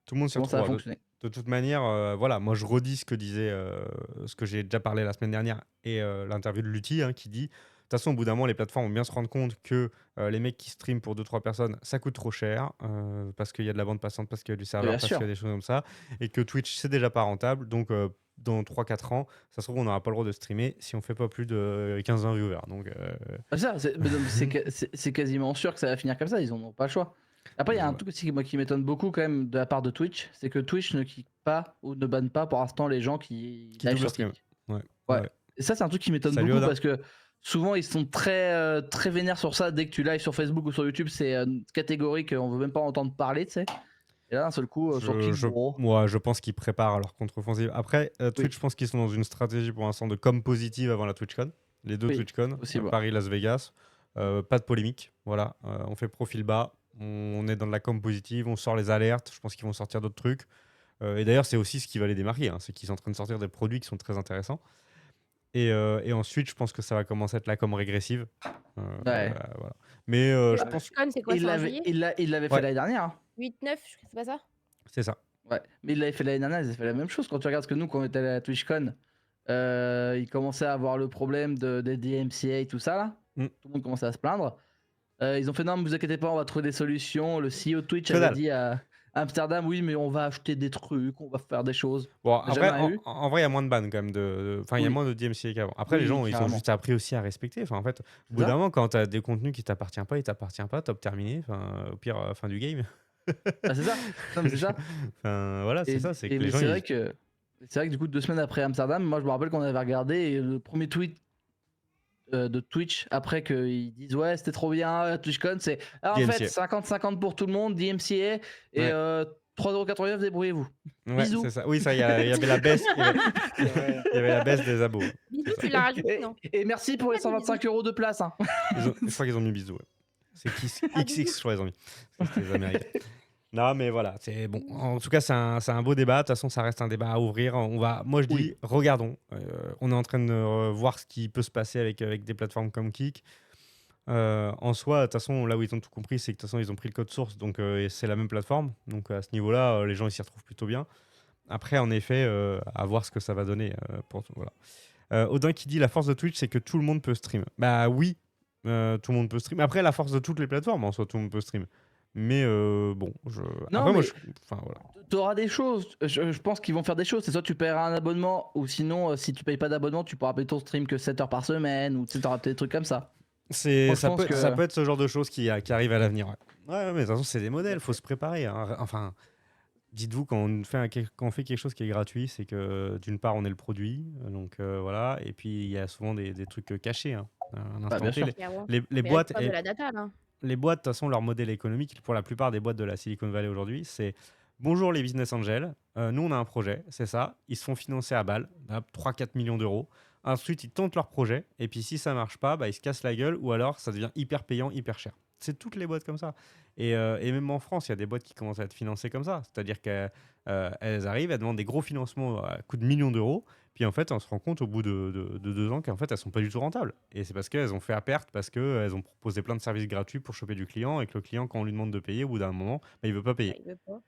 Tout le monde s'y ça va retrouvera. fonctionner. De toute manière, voilà, moi je redis ce que j'ai déjà parlé la semaine dernière et l'interview de Lutti, hein, qui dit, de toute façon, au bout d'un moment, les plateformes vont bien se rendre compte que les mecs qui streament pour 2-3 personnes, ça coûte trop cher, parce qu'il y a de la bande passante, parce qu'il y a du serveur, Bien parce qu'il y sûr. a des choses comme ça, et que Twitch, c'est déjà pas rentable, donc dans 3-4 ans, ça se trouve, on n'aura pas le droit de streamer si on fait pas plus de 15-20 viewers. Donc, Bah, ça, mais non, mais c'est quasiment sûr que ça va finir comme ça, ils en ont pas le choix. Après, il y a un voilà. truc aussi moi, qui m'étonne beaucoup quand même de la part de Twitch, c'est que Twitch ne kick pas ou ne banne pas pour l'instant les gens qui Qui live double sur stream. Kick. Ouais. Ouais. Ouais. Et ça, c'est un truc qui m'étonne Salut beaucoup Odin. parce que souvent ils sont très vénères sur ça. Dès que tu live sur Facebook ou sur YouTube, c'est catégorique, on veut même pas entendre parler, tu sais. Et là, d'un seul coup, sur Kick, bon. Moi, je pense qu'ils préparent leur contre-offensive. Après, Twitch, Oui, je pense qu'ils sont dans une stratégie pour l'instant de com positive avant la TwitchCon. Les deux oui, TwitchCon, possible. Paris, Las Vegas. Pas de polémique. Voilà, on fait profil bas. On est dans de la com positive. On sort les alertes. Je pense qu'ils vont sortir d'autres trucs. Et d'ailleurs, c'est aussi ce qui va les démarquer. Hein, c'est qu'ils sont en train de sortir des produits qui sont très intéressants. Et ensuite, je pense que ça va commencer à être la com régressive. Ouais. Voilà. Mais la je pense. TwitchCon, c'est quoi? C'est en juillet? Il l'avait fait Ouais, l'année dernière, hein. 8-9, c'est pas ça? c'est ça. Ouais. Mais il l'avait fait l'année dernière, ils avaient fait la même chose. Quand tu regardes que nous, quand on était à la TwitchCon, ils commençaient à avoir le problème des DMCA et tout ça là. Mm. Tout le monde commençait à se plaindre. Ils ont fait non, mais vous inquiétez pas, on va trouver des solutions. Le CEO de Twitch Que avait dalle. dit à Amsterdam, oui, mais on va acheter des trucs, on va faire des choses. Bon, On a jamais après, rien eu. en vrai, il y a moins de ban quand même. Enfin, il y a Oui, moins de DMCA qu'avant. Après, les oui, gens, ils ont carrément. juste appris aussi à respecter. Enfin, en fait, au C'est bout d'un ça. moment, quand tu as des contenus qui t'appartiennent pas, ils t'appartiennent pas, top terminé. Enfin, au pire, fin du game. Bah, c'est ça. Non, mais c'est ça. Enfin, voilà, c'est ça. C'est que les Mais gens, c'est ils. vrai que du coup 2 semaines après Amsterdam, moi je me rappelle qu'on avait regardé et le premier tweet de Twitch après qu'ils disent ouais c'était trop bien TwitchCon, c'est en fait DMCA. 50-50 pour tout le monde, DMCA et Ouais. 3,89€, débrouillez-vous. Ouais, Bisous. c'est ça. Oui, ça, il y avait la baisse. Il y avait la baisse des abos. Bisous, C'est ça. tu l'as rajouté, non? Et merci pour les Pourquoi des 125€ de place. Hein. Je crois qu'ils ont mis bisous. Ouais. C'est Ah, XX, bisous. je crois, ils ont mis. C'était les Américains. Non, mais voilà, c'est bon. En tout cas, c'est un beau débat. De toute façon, ça reste un débat à ouvrir. Moi, je dis, Oui. regardons. On est en train de voir ce qui peut se passer avec des plateformes comme Kick. En soi, de toute façon, là où ils ont tout compris, c'est que de toute façon, ils ont pris le code source, donc c'est la même plateforme. Donc à ce niveau-là, les gens ils s'y retrouvent plutôt bien. Après, en effet, à voir ce que ça va donner. Voilà. Odin qui dit la force de Twitch, c'est que tout le monde peut stream. Bah oui, tout le monde peut stream. Après, la force de toutes les plateformes, en soi, tout le monde peut stream. Mais bon, Non, après, moi, mais enfin, voilà. t'auras des choses. Je pense qu'ils vont faire des choses. C'est soit tu paieras un abonnement, ou sinon, si tu payes pas d'abonnement, tu pourras payer ton stream que 7 heures par semaine, ou tu auras peut-être des trucs comme ça. Moi, je Ça pense peut, que. ça peut être ce genre de choses qui arrivent à l'avenir. Ouais, mais de toute façon, c'est des modèles, faut se préparer. Hein. Enfin, dites-vous, quand on fait quelque chose qui est gratuit, c'est que d'une part, on est le produit, donc voilà, et puis il y a souvent des trucs cachés. Hein. un Bah, instant bien T. sûr. Clairement. Les Mais boîtes, avec pas de la data, là. les boîtes, de toute façon, leur modèle économique, pour la plupart des boîtes de la Silicon Valley aujourd'hui, c'est bonjour les business angels, nous on a un projet, c'est ça, ils se font financer à balle, 3-4 millions d'euros. Ensuite, ils tentent leur projet, et puis si ça marche pas, ils se cassent la gueule, ou alors ça devient hyper payant, hyper cher. C'est toutes les boîtes comme ça. Et même en France, il y a des boîtes qui commencent à être financées comme ça. C'est-à-dire qu'elles arrivent, elles demandent des gros financements à coût de millions d'euros, puis en fait, on se rend compte au bout de 2 ans qu'en fait, elles sont pas du tout rentables. Et c'est parce qu'elles ont fait à perte, parce qu'elles ont proposé plein de services gratuits pour choper du client, et que le client, quand on lui demande de payer, au bout d'un moment, il veut pas Bah, payer. il veut pas.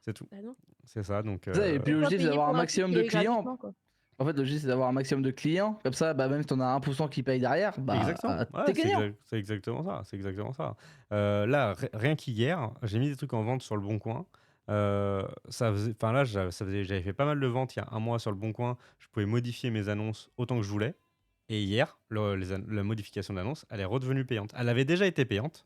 C'est tout. Bah non. C'est ça. Donc, Ça, et puis Pourquoi l'objectif, c'est payer d'avoir un pour un truc maximum qui de est clients. gratuitement, quoi? En fait, l'objectif, c'est d'avoir un maximum de clients. Comme ça, même si t'en as 1% qui paye derrière, exactement. Ouais, t'es gagnant. c'est exactement ça. C'est exactement ça. Là, rien qu'hier, j'ai mis des trucs en vente sur le Bon Coin. Là, j'avais fait pas mal de ventes il y a un mois sur le Bon Coin. Je pouvais modifier mes annonces autant que je voulais. Et hier, la modification d'annonce, elle est redevenue payante. Elle avait déjà été payante.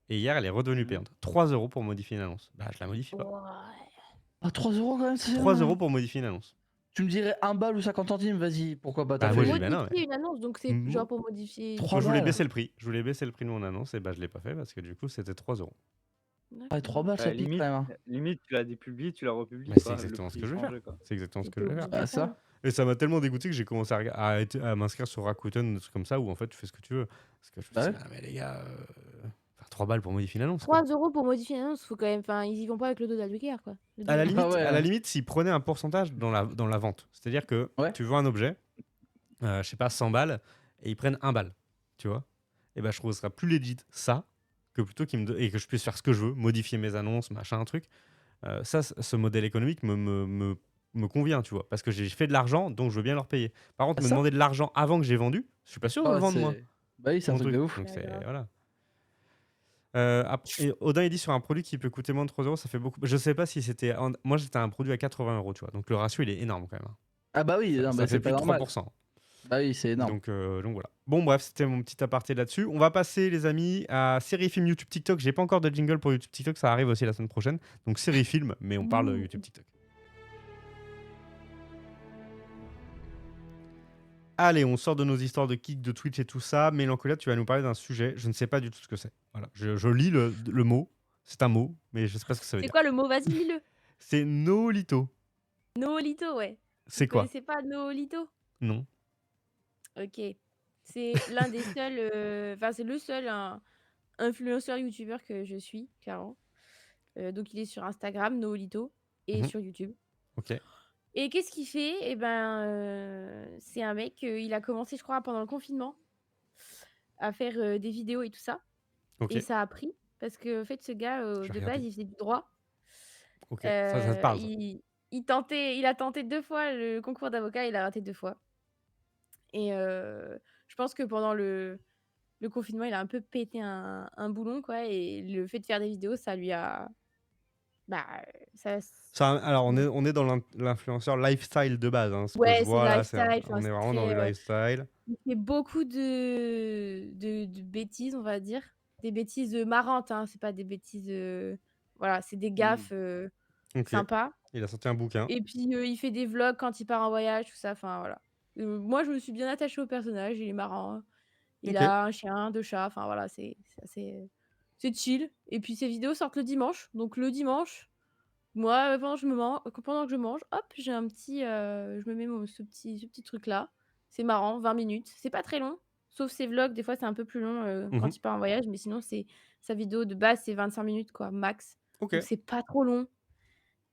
Et hier, elle est redevenue payante. 3 euros pour modifier une annonce. Je la modifie pas. Ouais. 3 euros quand même, c'est 3 euros pour modifier une annonce. Tu me dirais 1 balle ou 50 centimes, vas-y, pourquoi pas, t'as Bah, fait moi, le- j'ai dit, bah non, Modifier une annonce, donc c'est Mo- genre pour modifier. 3 je voulais balles. baisser le prix. Je voulais baisser le prix de mon annonce et je l'ai pas fait parce que du coup, c'était 3 euros. Ah, 3 balles, ça pique limite, quand même. hein. limite, tu la dépublies, tu la republies. Mais c'est quoi, le exactement ce prix que je vais changé, faire. quoi. C'est exactement ce que T'es je vais faire. obligé de Ah, faire ça Et ça m'a tellement dégoûté que j'ai commencé à m'inscrire sur Rakuten, des trucs comme ça, où en fait tu fais ce que tu veux. Parce que je me Bah suis ouais. dit, ah, mais les gars, 3 balles pour modifier une annonce. 3 Quoi. euros pour modifier une annonce, faut quand même. Enfin, ils y vont pas avec le dos d'Albuquerque, quoi. Le À la dos- limite, Ah ouais, à la hein. limite, s'ils prenaient un pourcentage dans la vente, c'est-à-dire que Ouais. tu vends un objet, je sais pas, 100 balles, et ils prennent 1 balle, tu vois, et je trouve que ce sera plus legit ça, que plutôt et que je puisse faire ce que je veux, modifier mes annonces, machin, un truc. Ce modèle économique me convient, tu vois, parce que j'ai fait de l'argent, donc je veux bien leur payer. Par contre, Ah, me ça demander de l'argent avant que j'ai vendu, je suis pas sûr de le Ouais, vendre, moi. Bah oui, c'est un Mon truc de truc. ouf. Donc Ouais, c'est grave. voilà. Et Odin il dit sur un produit qui peut coûter moins de 3 euros, ça fait beaucoup. Je sais pas si c'était. Moi j'étais un produit à 80 euros, tu vois. Donc le ratio il est énorme quand même. hein. Ah bah oui, non, Ça bah, fait c'est plus pas de normal. 3%. Bah oui, c'est énorme. Donc voilà. Bon bref, c'était mon petit aparté là-dessus. On va passer les amis à série film YouTube TikTok. J'ai pas encore de jingle pour YouTube TikTok, ça arrive aussi la semaine prochaine. Donc série film, mais on parle de YouTube TikTok. Allez, on sort de nos histoires de kick, de Twitch et tout ça. Mélancolia, tu vas nous parler d'un sujet. Je ne sais pas du tout ce que c'est. Voilà. Je lis le mot. C'est un mot, mais je sais pas ce que ça veut C'est dire. quoi le mot? Vas-y, lis-le. C'est Noolito. Noolito, ouais. C'est Vous quoi? connaissez pas Noolito? Non. Ok. C'est l'un des seuls. Enfin, c'est le seul influenceur youtubeur que je suis, clairement. Donc, il est sur Instagram, Noolito, et Mhm. sur YouTube. Ok. Et qu'est-ce qu'il fait? Eh ben, c'est un mec, il a commencé, je crois, pendant le confinement, à faire des vidéos et tout ça. Ok. Et ça a pris, parce que, en fait, ce gars, Je vais de regarder. base, il faisait du droit. Ok. Ça te parle. Ça. Il a tenté 2 fois le concours d'avocat, il a raté 2 fois. Et je pense que pendant le confinement, il a un peu pété un boulon, quoi. Et le fait de faire des vidéos, ça lui a. Bah, ça. Alors, on est dans l'influenceur lifestyle de base. Hein, ce que Ouais, je c'est vois là, lifestyle. on Enfin, est c'est vraiment dans le très. lifestyle. Il fait beaucoup de bêtises, on va dire. Des bêtises marrantes, hein. C'est pas des bêtises. Voilà, c'est des gaffes Ok. sympas. Il a sorti un bouquin. Et puis, il fait des vlogs quand il part en voyage, tout ça. Enfin, voilà. Moi, je me suis bien attachée au personnage. Il est marrant. Il Ok. a un chien, 2 chats. Enfin, voilà, c'est assez. C'est chill. Et puis, ses vidéos sortent le dimanche. Donc, le dimanche, moi, pendant que je mange, hop, j'ai un petit. Je me mets ce petit truc-là. C'est marrant, 20 minutes. C'est pas très long. Sauf ses vlogs, des fois, c'est un peu plus long Mhm. quand il part en voyage. Mais sinon, sa vidéo de base, c'est 25 minutes, quoi, max. Ok. Donc, c'est pas trop long.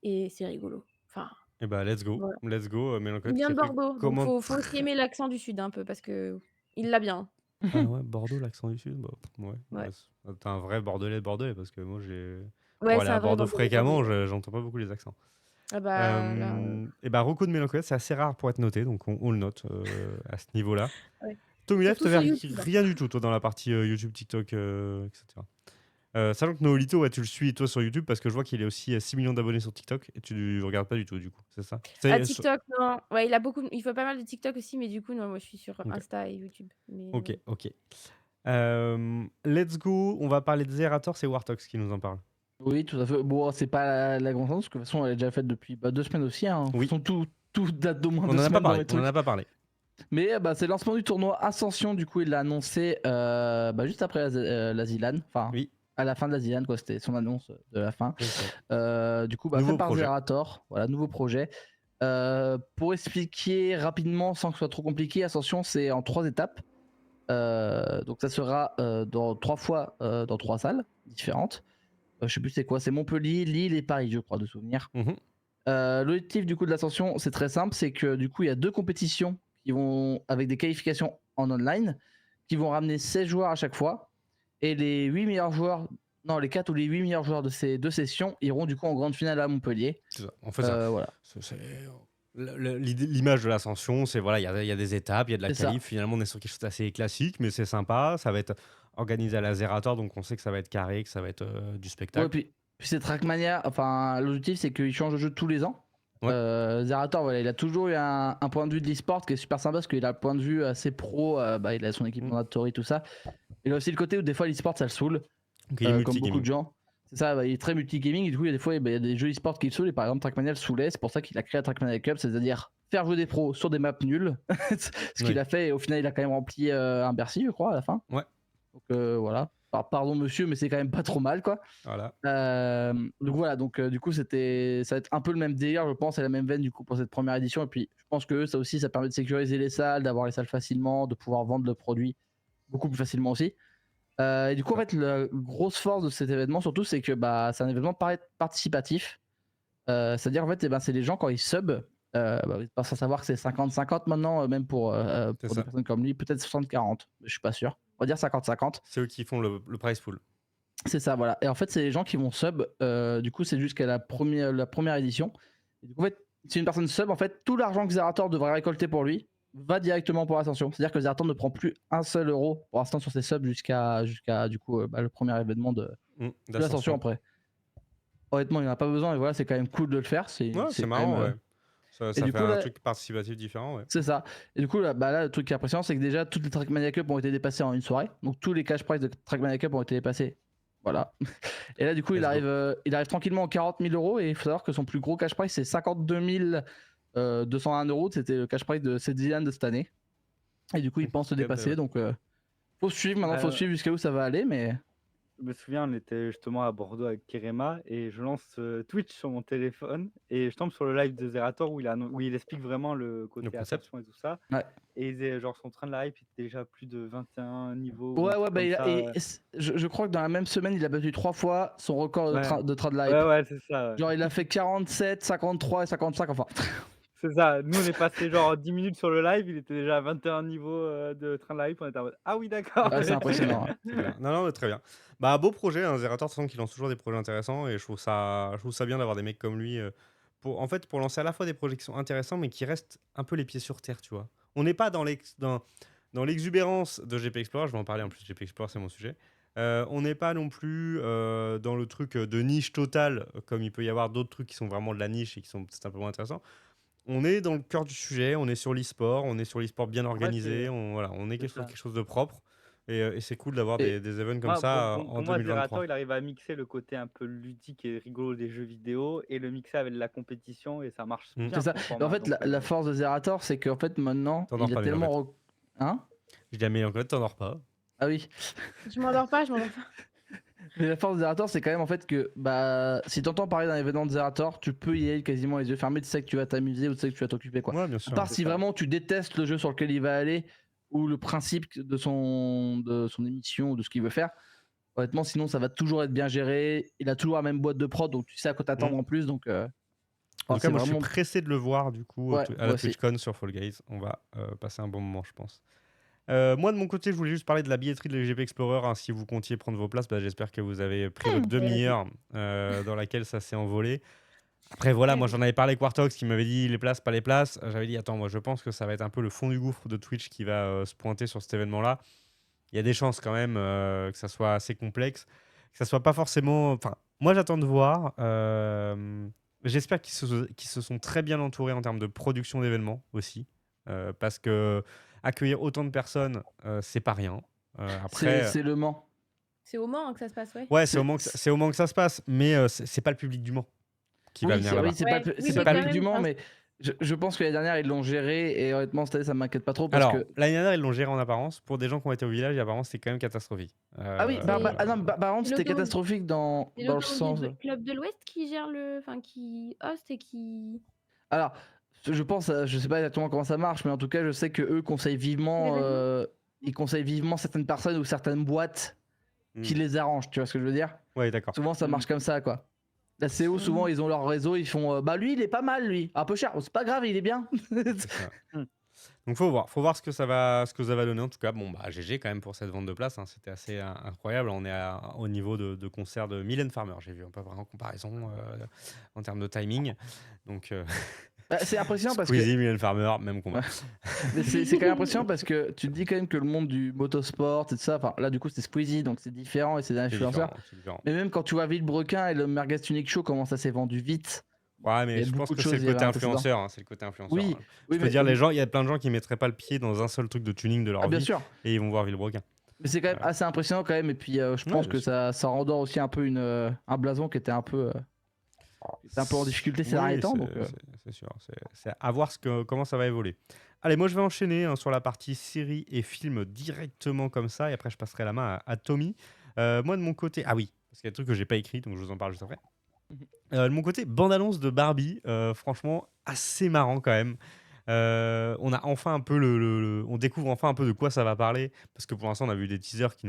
Et c'est rigolo. Enfin, Et let's go. voilà. Let's go. Mélancolia, Il vient qui de a fait Bordeaux. Donc, comment faut aussi aimer l'accent du Sud un peu parce que il l'a bien. Ah ouais, Bordeaux, l'accent du Sud. Bah, ouais. Ouais. T'es un vrai Bordelais parce que moi pour Ouais, aller c'est à un vrai Bordeaux Bordelais, fréquemment, Bordelais. j'entends pas beaucoup les accents. Ah bah, là, Reco de Mélancolia, c'est assez rare pour être noté, donc on le note à ce niveau-là. ouais. Tommy Life, Surtout t'avais sur YouTube, hein. rien du tout, toi, dans la partie YouTube, TikTok, etc. Sachant que Noolito, ouais, tu le suis, toi, sur YouTube, parce que je vois qu'il est aussi 6 millions d'abonnés sur TikTok, et tu regardes pas du tout, du coup, c'est ça? Ah, TikTok, non. Ouais, il fait pas mal de TikTok aussi, mais du coup, non, moi, je suis sur Ok. Insta et YouTube. Mais, Ok, ouais. ok. Let's go, on va parler de Zerator, c'est Wartox qui nous en parle. Oui, tout à fait. Bon, c'est pas la grande chose, parce que de toute façon, elle est déjà faite depuis 2 semaines aussi. Hein. Oui. De toute façon, tout date d'au moins On 2 en a semaines pas dans parlé, les on en trucs. a pas parlé. Mais c'est le lancement du tournoi Ascension, du coup, il l'a annoncé juste après la ZLAN. Enfin, Oui, à la fin de la ZLAN, quoi. C'était son annonce de la fin. exact. Du coup, Nouveau fait par projet. Zerator. Voilà, nouveau projet. Pour expliquer rapidement, sans que ce soit trop compliqué, Ascension, c'est en 3 étapes. Donc ça sera dans 3 fois dans 3 salles différentes. Je sais plus c'est quoi, c'est Montpellier, Lille et Paris, je crois, de souvenir. Mhm. L'objectif du coup de l'Ascension, c'est très simple, c'est que du coup il y a 2 compétitions qui vont avec des qualifications en online, qui vont ramener 16 joueurs à chaque fois, et les 8 meilleurs joueurs, non les 4 ou les 8 meilleurs joueurs de ces 2 sessions iront du coup en grande finale à Montpellier. C'est ça. En fait, ça, Voilà, l'image de l'ascension, c'est voilà, il y a des étapes, il y a de la c'est ça. qualif. Finalement, on est sur quelque chose d'assez classique, mais c'est sympa. Ça va être organisé à la Zerator, donc on sait que ça va être carré, que ça va être du Ouais, spectacle. puis c'est Trackmania, enfin l'objectif c'est qu'il change de jeu tous les ans. Ouais. Zerator, voilà, il a toujours eu un point de vue de l'e-sport qui est super sympa parce qu'il a un point de vue assez pro, il a son équipe mandatory, tout ça. Il a aussi le côté où des fois l'e-sport ça le saoule, Donc, il est comme beaucoup multigaming. de gens. C'est ça, il est très multigaming et du coup il y a des fois il y a des jeux e-sport qui le saoulent et par exemple Trackmania le saulait, c'est pour ça qu'il a créé la Trackmania Cup, c'est-à-dire faire jouer des pros sur des maps nulles. Ce qu'il Oui. a fait et au final il a quand même rempli un Bercy je crois à la fin. Ouais. Donc voilà. Alors, pardon monsieur mais c'est quand même pas trop mal quoi. Voilà. Donc voilà, du coup ça va être un peu le même délire je pense, et la même veine du coup pour cette première édition, et puis je pense que ça aussi ça permet de sécuriser les salles, d'avoir les salles facilement, de pouvoir vendre le produit beaucoup plus facilement aussi. Et du coup en fait la grosse force de cet événement surtout c'est que c'est un événement participatif. C'est-à-dire en fait c'est les gens quand ils sub, pas sans savoir que c'est 50-50 maintenant, même pour C'est des ça. personnes comme lui, peut-être 60-40, je suis pas sûr, on va dire 50-50. C'est eux qui font le prize pool. C'est ça, voilà. Et en fait, c'est les gens qui vont sub. Du coup, c'est jusqu'à la première édition. Et du coup, en fait, si une personne sub, en fait, tout l'argent que Zerator devrait récolter pour lui va directement pour l'Ascension. C'est-à-dire que Zerator ne prend plus un seul euro pour l'instant sur ses subs jusqu'à du coup le premier événement de l'Ascension après. Honnêtement, il n'y en a pas besoin, et voilà, c'est quand même cool de le faire. C'est Ouais, c'est quand marrant, même, ouais. Ça du fait coup, un là, truc participatif différent, ouais. c'est ça. Et du coup, là, le truc qui est impressionnant, c'est que déjà, toutes les Trackmania Cup ont été dépassées en une soirée. Donc, tous les cash prize de Trackmania Cup ont été dépassés. Voilà. Et là, du coup, il arrive tranquillement aux 40 000 euros. Et il faut savoir que son plus gros cash prize, c'est 52 201 euros. C'était le cash prize de cette Zilan de cette année. Et du coup, il pense le dépasser. Donc, faut suivre. Maintenant, faut suivre jusqu'à où ça va aller. Mais Je me souviens, on était justement à Bordeaux avec Kerema et je lance Twitch sur mon téléphone et je tombe sur le live de Zerator où il explique vraiment le côté concept. Ascension et tout ça. Ouais. Et genre son train de la hype était déjà plus de 21 niveaux. Ouais, je crois que dans la même semaine, il a battu 3 fois son record de train de la hype. Ouais, c'est ça. Ouais. Genre, il a fait 47, 53 et 55. Enfin. C'est ça, nous on est passé genre 10 minutes sur le live, il était déjà à 21 niveaux de train de la hype, on était en mode ah oui d'accord. Ouais, c'est impressionnant. Ouais. Non, très bien. Beau projet, hein, Zerator, de toute façon, qui lance toujours des projets intéressants, et je trouve ça bien d'avoir des mecs comme lui pour lancer à la fois des projets qui sont intéressants, mais qui restent un peu les pieds sur terre, tu vois. On n'est pas dans l'exubérance de GP Explorer, je vais en parler en plus, GP Explorer c'est mon sujet. On n'est pas non plus dans le truc de niche totale, comme il peut y avoir d'autres trucs qui sont vraiment de la niche et qui sont peut-être un peu moins intéressants. On est dans le cœur du sujet, on est sur l'e-sport, bien organisé, on est sur quelque chose de propre. Et c'est cool d'avoir des events comme ça en pour moi, 2023. Zerator, il arrive à mixer le côté un peu ludique et rigolo des jeux vidéo et le mixer avec de la compétition et ça marche bien. C'est ça. En fait, la force de Zerator, c'est qu'en fait, maintenant, il est tellement. Hein? Je dis, mais en fait, t'endors pas. Ah oui. Je m'endors pas. Mais la force de Zerator, c'est quand même en fait que si t'entends parler d'un événement de Zerator, tu peux y aller quasiment les yeux fermés, tu sais que tu vas t'amuser ou tu sais que tu vas t'occuper, quoi. Ouais, bien sûr. À part si vraiment tu détestes le jeu sur lequel il va aller ou le principe de son émission ou de ce qu'il veut faire. Honnêtement, sinon ça va toujours être bien géré. Il a toujours la même boîte de prod, donc tu sais à quoi t'attendre en plus. Donc, en tout cas, moi je suis pressé de le voir du coup à la TwitchCon sur Fall Guys. On va passer un bon moment, je pense. Moi de mon côté, je voulais juste parler de la billetterie de l'GP Explorer. Hein, si vous comptiez prendre vos places, j'espère que vous avez pris votre demi-heure dans laquelle ça s'est envolé. Après voilà, moi j'en avais parlé avec Quartox qui m'avait dit les places, pas les places. J'avais dit attends, moi je pense que ça va être un peu le fond du gouffre de Twitch qui va se pointer sur cet événement-là. Il y a des chances quand même que ça soit assez complexe, que ça soit pas forcément. Enfin, moi j'attends de voir. J'espère qu'ils se sont très bien entourés en termes de production d'événements aussi, parce que accueillir autant de personnes, c'est pas rien. Après, c'est le Mans. C'est au Mans que ça se passe, ouais. Ouais, c'est au Mans que ça se passe, mais c'est pas le public du Mans qui va venir là-bas. Oui, c'est pas le public du Mans, mais Je pense que l'année dernière, ils l'ont géré et honnêtement, cette année, ça m'inquiète pas trop parce Alors, que. l'année dernière, ils l'ont géré en apparence. Pour des gens qui ont été au village, apparemment, c'était quand même catastrophique. Ah oui, C'est ah non, par contre, c'est c'était l'Automobile catastrophique c'est dans le sens. l'Automobile Club de l'Ouest qui gère enfin qui host et qui Alors, je pense, je sais pas exactement comment ça marche, mais en tout cas, je sais que eux conseillent vivement, l'événement. ils conseillent vivement certaines personnes ou certaines boîtes qui Hmm. les arrangent. Tu vois ce que je veux dire? Ouais, d'accord. Souvent, ça marche comme ça, quoi. La CO, souvent, ils ont leur réseau, ils font, bah lui, il est pas mal, lui, un peu cher, c'est pas grave, il est bien. C'est ça. Hmm. Donc faut voir ce que ça va donner en tout cas. Bon bah GG quand même pour cette vente de place, hein. C'était assez incroyable. On est au niveau de concert de Mylène Farmer. J'ai vu, on peut avoir en comparaison en termes de timing. Donc Bah, c'est impressionnant parce que. Squeezie, Mylène Farmer, même combat. Mais c'est quand même impressionnant parce que tu te dis quand même que le monde du motosport et tout ça, enfin là du coup c'était Squeezie donc c'est différent et c'est des C'est influenceurs. différent, c'est différent. Mais même quand tu vois Villebrequin et le Merguez Tunic Show, comment ça s'est vendu vite. Ouais, Il y mais a je pense beaucoup de que c'est choses, le il y avait côté un antécédent. influenceur, hein, c'est le côté influenceur. Oui, Hein. oui, Je peux mais dire, les gens, il y a plein de gens qui mettraient pas le pied dans un seul truc de tuning de leur bien vie sûr. et ils vont voir Villebrequin. Mais c'est quand même assez impressionnant quand même. Et puis je Ouais, pense bien que sûr. ça rendort aussi un peu un blason qui était un peu en difficulté ces derniers Oui, temps. Donc, c'est sûr. C'est à voir comment ça va évoluer. Allez, moi je vais enchaîner sur la partie séries et films directement comme ça, et après je passerai la main à Tommy. Moi de mon côté, ah oui, parce qu'il y a des trucs que j'ai pas écrit, donc je vous en parle juste après. De mon côté, bande-annonce de Barbie, franchement assez marrant quand même. On a enfin un peu on découvre enfin un peu de quoi ça va parler, parce que pour l'instant on a vu des teasers qui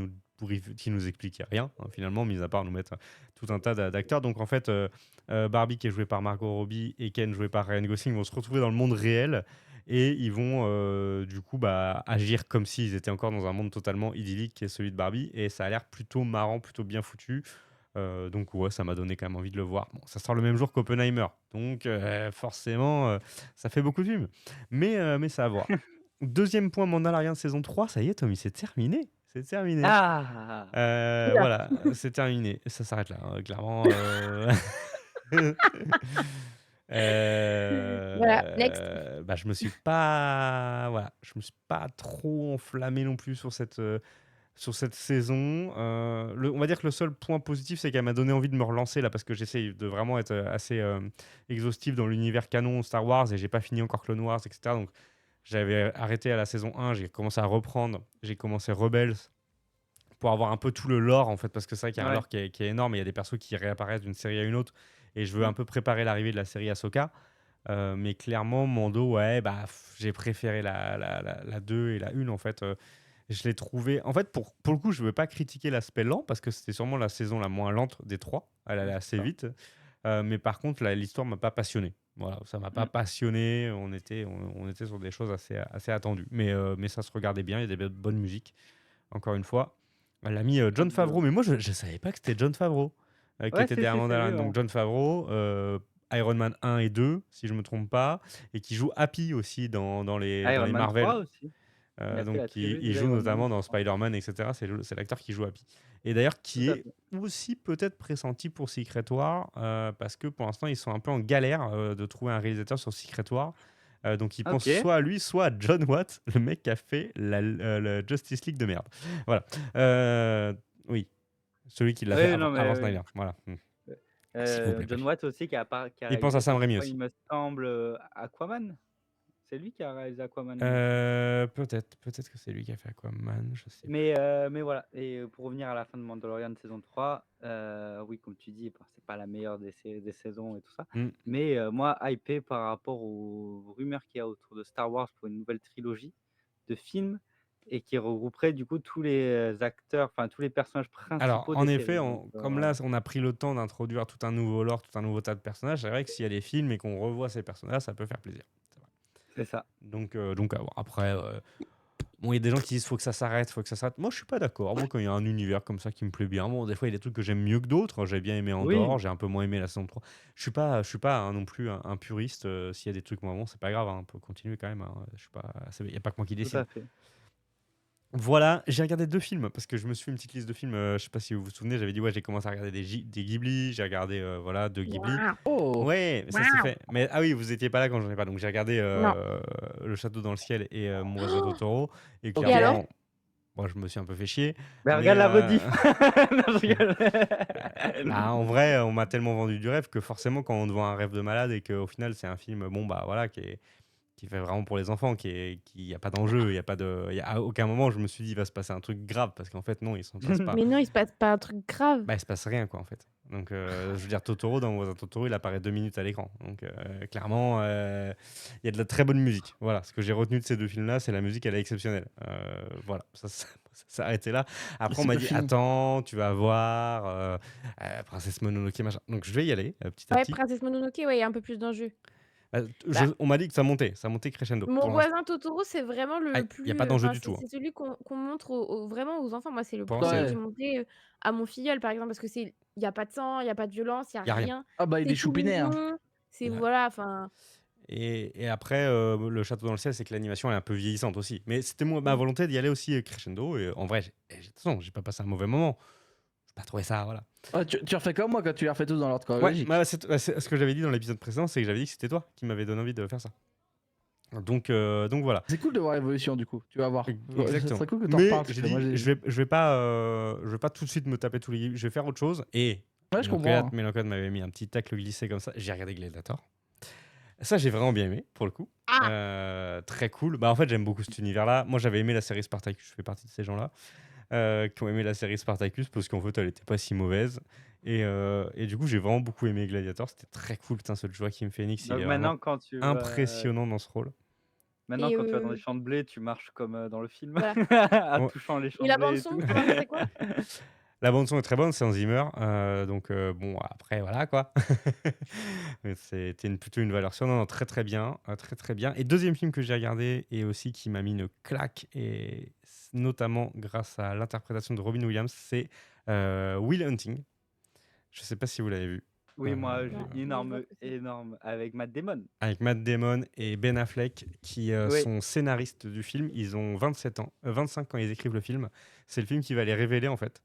nous expliquaient rien, hein, finalement, mis à part nous mettre tout un tas d'acteurs. Donc en fait, Barbie qui est jouée par Margot Robbie et Ken joué par Ryan Gosling vont se retrouver dans le monde réel et ils vont du coup agir comme s'ils étaient encore dans un monde totalement idyllique qui est celui de Barbie, et ça a l'air plutôt marrant, plutôt bien foutu. Donc ouais, ça m'a donné quand même envie de le voir. Bon, ça sort le même jour qu'Oppenheimer, donc forcément, ça fait beaucoup de films. Mais ça à voir. Deuxième point, Mandalorian saison 3, ça y est, Tommy, c'est terminé. C'est terminé. Ah! Oula. Voilà, c'est terminé. Ça s'arrête là, hein, clairement. Voilà, next. Bah, je me suis pas trop enflammé non plus sur cette saison. On va dire que le seul point positif, c'est qu'elle m'a donné envie de me relancer là, parce que j'essaye de vraiment être assez exhaustif dans l'univers canon Star Wars, et j'ai pas fini encore Clone Wars, etc. Donc j'avais arrêté à la saison 1, j'ai commencé à reprendre, j'ai commencé Rebels pour avoir un peu tout le lore en fait, parce que c'est vrai qu'il y a un Ouais. lore qui est énorme, et il y a des persos qui réapparaissent d'une série à une autre, et je veux Mm. un peu préparer l'arrivée de la série Ahsoka. Mais clairement, Mando, ouais, bah, j'ai préféré la 2 et la 1 en fait. Je l'ai trouvé. En fait, pour le coup, je ne veux pas critiquer l'aspect lent, parce que c'était sûrement la saison la moins lente des trois. Elle allait assez Ça. vite. Mais par contre, l'histoire m'a pas passionné. Voilà, ça m'a pas Mm. passionné. On était sur des choses assez attendues. Mais ça se regardait bien. Il y a des bonnes musiques. Encore une fois, elle a mis John Favreau. Mais moi, je ne savais pas que c'était John Favreau qui Ouais, était derrière c'est Mandalorian. lui, ouais. Donc John Favreau, Iron Man 1 et 2, si je me trompe pas, et qui joue Happy aussi dans les Iron Man Marvel. 3 aussi. Il a fait Donc la il trilogie joue d'Iron Man, notamment je dans crois. Spider-Man, etc. C'est l'acteur qui joue Happy. Et d'ailleurs, qui Tout à est fait. aussi peut-être pressenti pour Secret War, parce que pour l'instant, ils sont un peu en galère de trouver un réalisateur sur Secret War. Donc ils pensent Ok. soit à lui, soit à John Watt, le mec qui a fait la Justice League de merde. Voilà. Oui, celui qui l'a fait Oui, non, avant mais oui. Snyder. Voilà. S'il vous plaît, John Patrick. Watt aussi qui a Il pense à réalisé Sam par Raimi contre, il aussi. me semble, Aquaman. C'est lui qui a réalisé Aquaman, il me semble. Peut-être que c'est lui qui a fait Aquaman, je sais plus. Mais voilà, et pour revenir à la fin de Mandalorian saison 3, oui, comme tu dis, bon, c'est pas la meilleure des saisons et tout ça. Mm. Mais moi, hypé par rapport aux rumeurs qu'il y a autour de Star Wars pour une nouvelle trilogie de films, et qui regrouperait du coup tous les acteurs, enfin tous les personnages Alors, principaux en des effet, séries. Donc comme là, on a pris le temps d'introduire tout un nouveau lore, tout un nouveau tas de personnages, c'est vrai que s'il y a des films et qu'on revoit ces personnages, ça peut faire plaisir. C'est vrai. c'est ça. Donc à voir. Après, bon, il y a des gens qui disent faut que ça s'arrête, faut que ça s'arrête. Moi, je suis pas d'accord. Moi, quand il y a un univers comme ça qui me plaît bien, bon, des fois, il y a des trucs que j'aime mieux que d'autres. J'ai bien aimé Andorre, Oui, j'ai un peu moins aimé la saison 3. Je suis pas hein, non plus un puriste. S'il y a des trucs moins bons, c'est pas grave, hein, on peut continuer quand même. Hein. Je suis pas, il y a pas que moi qui tout décide. à fait. Voilà, j'ai regardé 2 films parce que je me suis fait une petite liste de films. Je sais pas si vous vous souvenez, j'avais dit ouais, j'ai commencé à regarder des Ghibli. J'ai regardé voilà 2 Ghibli. Waouh. Oh, Ouais, ça s'est Waouh. fait. Mais ah oui, vous étiez pas là quand j'en ai pas. Donc j'ai regardé Non. Le Château dans le ciel et Mon oiseau Totoro. Et ok. Et alors? clairement, Moi, je me suis un peu fait chier. Bah, Mais regarde la rediff. Non, je rigole. bah, en vrai, on m'a tellement vendu du rêve que forcément, quand on te vend un rêve de malade et qu'au final, c'est un film, bon, bah voilà, qui fait vraiment pour les enfants, qui y a pas d'enjeu, il y a pas de, il y a, à aucun moment, je me suis dit, il va se passer un truc grave, parce qu'en fait, non, il s'en passe pas. Mais non, il se passe pas un truc grave. Bah, il se passe rien, quoi, en fait. Donc, je veux dire, Totoro, dans Mon voisin Totoro, il apparaît 2 minutes à l'écran. Donc, clairement, il y a de la très bonne musique. Voilà, ce que j'ai retenu de ces deux films-là, c'est la musique, elle est exceptionnelle. Voilà, ça s'est arrêté là. Après, on C'est m'a pas dit, fini. attends, tu vas voir Princesse Mononoke, machin. Donc, je vais y aller, petit à Ouais, petit. Princesse Mononoke, ouais, il y a un peu plus d'enjeux. Bah, On m'a dit que ça montait crescendo. Mon Pour l'instant, voisin Totoro, c'est vraiment il le n'y a plus, pas d'enjeu enfin, du tout. Hein. c'est celui qu'on montre vraiment aux enfants. Moi, c'est le Pour l'instant, premier que Ouais. j'ai montré, à mon filleul, par exemple, parce que il y a pas de sang, il y a pas de violence, il y a il n'y a rien. rien. Ah bah il C'est est tout choupinet, hein. mignon, c'est Il y a- voilà, enfin, Et après, le château dans le ciel, c'est que l'animation elle est un peu vieillissante aussi. Mais c'était ma mmh. volonté d'y aller aussi crescendo. Et en vrai, de toute façon, j'ai pas passé un mauvais moment. J'ai pas trouvé ça, voilà. Ah, tu refais comme moi quand tu les refais tous dans l'ordre Ouais, chronologique. c'est ce que j'avais dit dans l'épisode précédent, c'est que j'avais dit que c'était toi qui m'avais donné envie de faire ça. Donc voilà. C'est cool de voir l'évolution du coup, tu vas voir. Ce Exactement. serait cool que t'en Mais reparles. parce j'ai que moi, dit, je vais pas tout de suite me taper tous les. Je vais faire autre chose. Et Ouais, je comprends. Hein. Mélancode m'avait mis un petit tacle glissé comme ça. J'ai regardé Gladiator. Ça, j'ai vraiment bien aimé, pour le coup. Ah! Très cool. Bah, en fait, j'aime beaucoup cet univers-là. Moi, j'avais aimé la série Spartacus. Je fais partie de ces gens-là qui ont aimé la série Spartacus parce qu'en fait, elle était pas si mauvaise. Et du coup, j'ai vraiment beaucoup aimé Gladiator. C'était très cool. Putain, ce Joaquin Phoenix, il Donc est maintenant, vraiment quand tu vas, impressionnant dans ce rôle. maintenant, Et quand tu vas dans les champs de blé, tu marches comme dans le film, voilà. en Ouais. touchant les champs Et de la blé bande et son, tout. t'en as pensé quoi? La bande son est très bonne, c'est Hans Zimmer. Donc bon, après, voilà quoi. Mais c'était plutôt une valeur sûre. Non, non, très très bien. Très très bien. Et deuxième film que j'ai regardé et aussi qui m'a mis une claque, et notamment grâce à l'interprétation de Robin Williams, c'est Will Hunting. Je sais pas si vous l'avez vu. Oui, moi, Euh, Non, mais je vois énorme, ce que c'est. énorme, avec Matt Damon. Avec Matt Damon et Ben Affleck qui Oui, sont scénaristes du film. Ils ont 27 ans, 25 quand ils écrivent le film. C'est le film qui va les révéler en fait.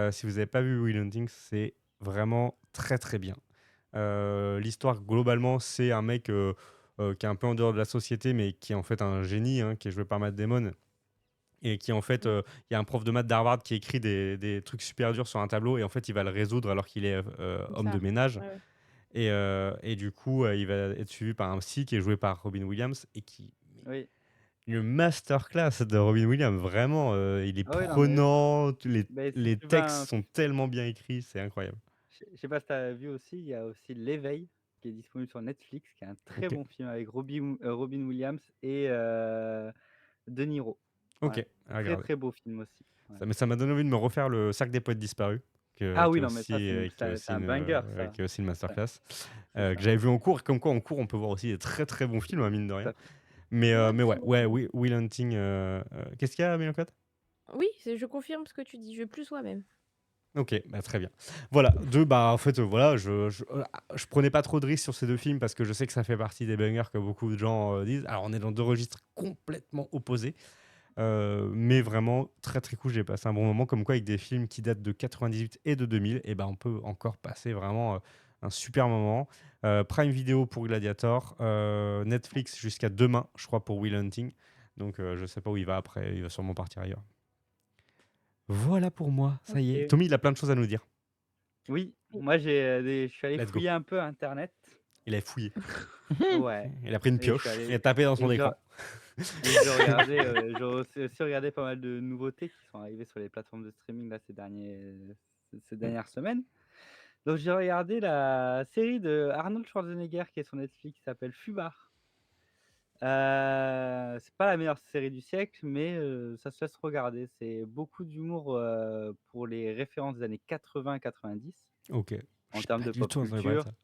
Si vous n'avez pas vu Will Hunting, c'est vraiment très très bien. L'histoire globalement, c'est un mec qui est un peu en dehors de la société, mais qui est en fait un génie, hein, qui est joué par Matt Damon. Et qui en fait, il y a un prof de maths d'Harvard qui écrit des trucs super durs sur un tableau, et en fait, il va le résoudre alors qu'il est Comme homme de ça. ménage. Ouais, ouais. Et du coup, il va être suivi par un psy qui est joué par Robin Williams et qui. oui. Une masterclass de Robin Williams, vraiment, il est Ah oui, non, mais prenant, si les tu veux textes sont tellement bien écrits, c'est incroyable. je sais pas si tu as vu aussi, il y a aussi L'éveil qui est disponible sur Netflix, qui est un très Ok, bon film avec Robin Williams et De Niro. ok, Ouais, à très regarder. très beau film aussi. Ouais. Mais ça m'a donné envie de me refaire le Cercle des poètes disparus, Ah qui oui, est non, mais ça, aussi, c'est un banger, ça. qui est aussi une Ça, masterclass, c'est que ça. j'avais vu en cours. Comme quoi, en cours, on peut voir aussi des très très bons films, hein, mine de Tout rien. à fait. Mais Ouais, ouais, Will Hunting. Qu'est-ce qu'il y a, Mélancode? oui, je confirme ce que tu dis, je plus soi même. Ok, bah, très bien. Voilà, en fait, voilà, je prenais pas trop de risques sur ces deux films parce que je sais que ça fait partie des bangers que beaucoup de gens disent. Alors, on est dans deux registres complètement opposés, mais vraiment très très cool. J'ai passé un bon moment, comme quoi avec des films qui datent de 98 et de 2000, et ben on peut encore passer vraiment un super moment. Prime Video pour Gladiator, Netflix jusqu'à demain, je crois, pour Will Hunting. Donc, je sais pas où il va après, il va sûrement partir ailleurs. Voilà pour moi, ça y est. Ok. Tommy, il a plein de choses à nous dire. Oui, Oui. moi je suis allé Let's go. fouiller un peu Internet. Il a fouillé. Ouais. Il a pris une Et je suis pioche. Il allé a tapé dans son et je écran. et j'ai regardé, j'ai aussi regardé pas mal de nouveautés qui sont arrivées sur les plateformes de streaming là ces dernières semaines. Donc j'ai regardé la série de Arnold Schwarzenegger qui est sur Netflix, qui s'appelle Fubar. C'est pas la meilleure série du siècle, mais ça se laisse regarder. C'est beaucoup d'humour, pour les références des années 80-90 Ok. en J'ai termes pas de du pop tout entendu parler de culture. ça.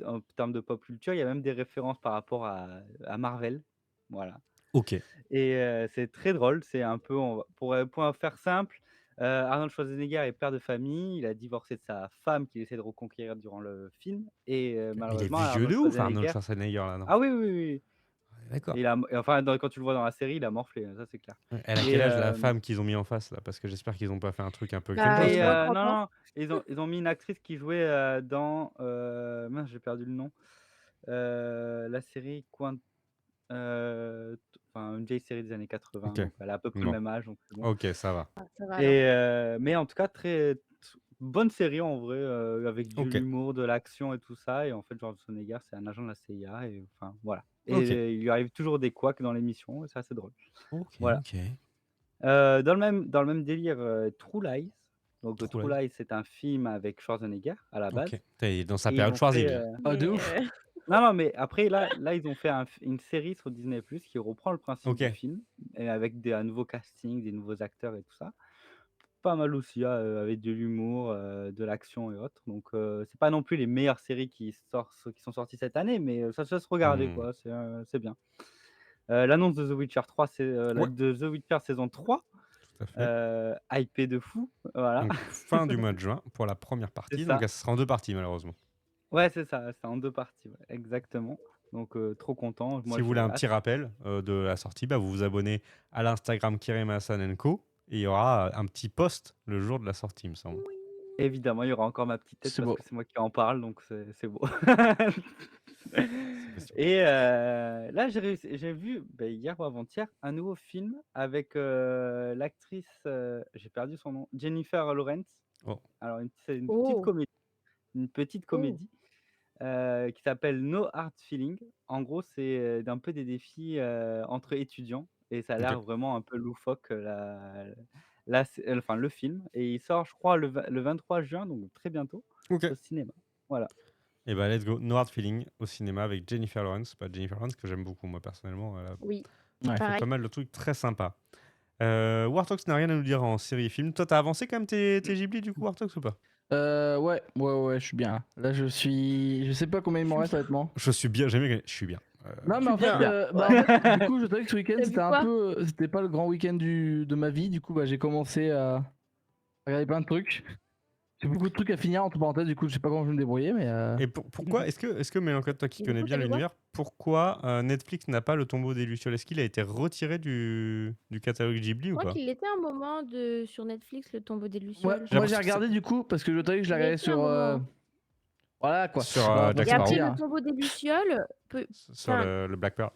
En termes de pop culture, il y a même des références par rapport à Marvel. Voilà. Ok. Et c'est très drôle, c'est un peu pour en faire simple, Arnold Schwarzenegger est père de famille, il a divorcé de sa femme qu'il essaie de reconquérir durant le film et Mais il est malheureusement vieux Arnold de ouf, Arnold Schwarzenegger Schwarzenegger, là, non? ah oui, oui, oui, D'accord. et enfin quand tu le vois dans la série, il a morflé, ça c'est clair Ouais. Elle a et quel âge, la femme qu'ils ont mis en face, là? Parce que j'espère qu'ils ont pas fait un truc un peu Bah, cringe, au moins quoi. 30 non, ans. non, ils ont mis une actrice qui jouait, dans, mince, j'ai perdu le nom, la série enfin, une vieille série des années 80, Ok, donc elle a à peu près le bon. même âge, donc c'est bon. Ok, ça va. Ah, ça va alors. Mais en tout cas, bonne série en vrai, avec de Ok, l'humour, de l'action et tout ça. Et en fait, Schwarzenegger, c'est un agent de la CIA, et enfin, voilà. ok, Et il lui arrive toujours des couacs dans l'émission, et c'est assez drôle. ok, Voilà. ok. Dans le même délire, True Lies. Donc, Trop True live. Lies, c'est un film avec Schwarzenegger à la base. Ok. Putain, il est dans sa Et ils période ont fait. Schwarzy, lui. Ah, de Mais ouf. Non, non, mais après, là ils ont fait une série sur Disney Plus qui reprend le principe Ok. du film, et avec un nouveau casting, des nouveaux acteurs et tout ça. Pas mal aussi, hein, avec de l'humour, de l'action et autres. Donc, c'est pas non plus les meilleures séries qui sont sorties cette année, mais ça se laisse regarder, Hmm. quoi. C'est bien. L'annonce de The Witcher 3, Ouais, de The Witcher saison 3, tout à fait. hypé de fou, voilà. Donc, fin du mois de juin pour la première C'est partie. Donc, ça. elle sera en 2 parties, malheureusement. Ouais, c'est ça, c'est en 2 parties, ouais, exactement. Donc, trop content, Si moi vous voulez j'ai un hâte. petit rappel de la sortie, bah, vous vous abonnez à l'Instagram Kiremasan Co. Et il y aura un petit post le jour de la sortie, il me semble. Évidemment, il y aura encore ma petite tête C'est parce beau. que c'est moi qui en parle, donc c'est beau. C'est possible. Et là, j'ai vu, hier ou avant-hier, un nouveau film avec l'actrice, j'ai perdu son nom, Jennifer Lawrence. Oh, Alors, c'est Oh, une petite oh, comédie qui s'appelle No Hard Feeling. En gros, c'est un peu des défis entre étudiants, et ça a ok. l'air vraiment un peu loufoque, enfin, le film. Et il sort, je crois, le 23 juin, donc très bientôt, Ok. au cinéma. Voilà. Et bah, let's go. No Hard Feeling au cinéma avec Jennifer Lawrence. Bah, Jennifer Lawrence que j'aime beaucoup, moi, personnellement. Elle a oui, Ouais. fait pareil. pas mal de trucs très sympas. Wartox n'a rien à nous dire en série et film. Toi, t'as avancé quand même tes Ghibli, du coup, Wartox, ou pas? Ouais, je suis bien. Là, je sais pas combien il m'en reste, honnêtement. Je suis bien, j'aime bien. Je suis bien. Non, Je mais suis en fait, bien. Bien. du coup, je trouvais que ce week-end, T'as vu quoi? c'était pas le grand week-end de ma vie. Du coup, j'ai commencé à regarder plein de trucs. J'ai beaucoup de trucs à finir, entre parenthèses, du coup, je sais pas comment je vais me débrouiller, mais Et pourquoi, est-ce que Mélancode, toi qui Et du connais coup, bien t'as vu quoi? l'univers, pourquoi Netflix n'a pas le Tombeau des Lucioles? Est-ce qu'il a été retiré du catalogue Ghibli Je ou crois pas? qu'il était un moment sur Netflix, Le Tombeau des ouais, Lucioles. J'ai moi j'ai l'impression que regardé du coup, parce que je trouvais que je l'ai Il a regardé été un sur. moment. Voilà quoi. sur On va pas Jack Et se après, Sparrow, Le mentir. Tombeau des Lucioles, sur enfin, le Black Pearl.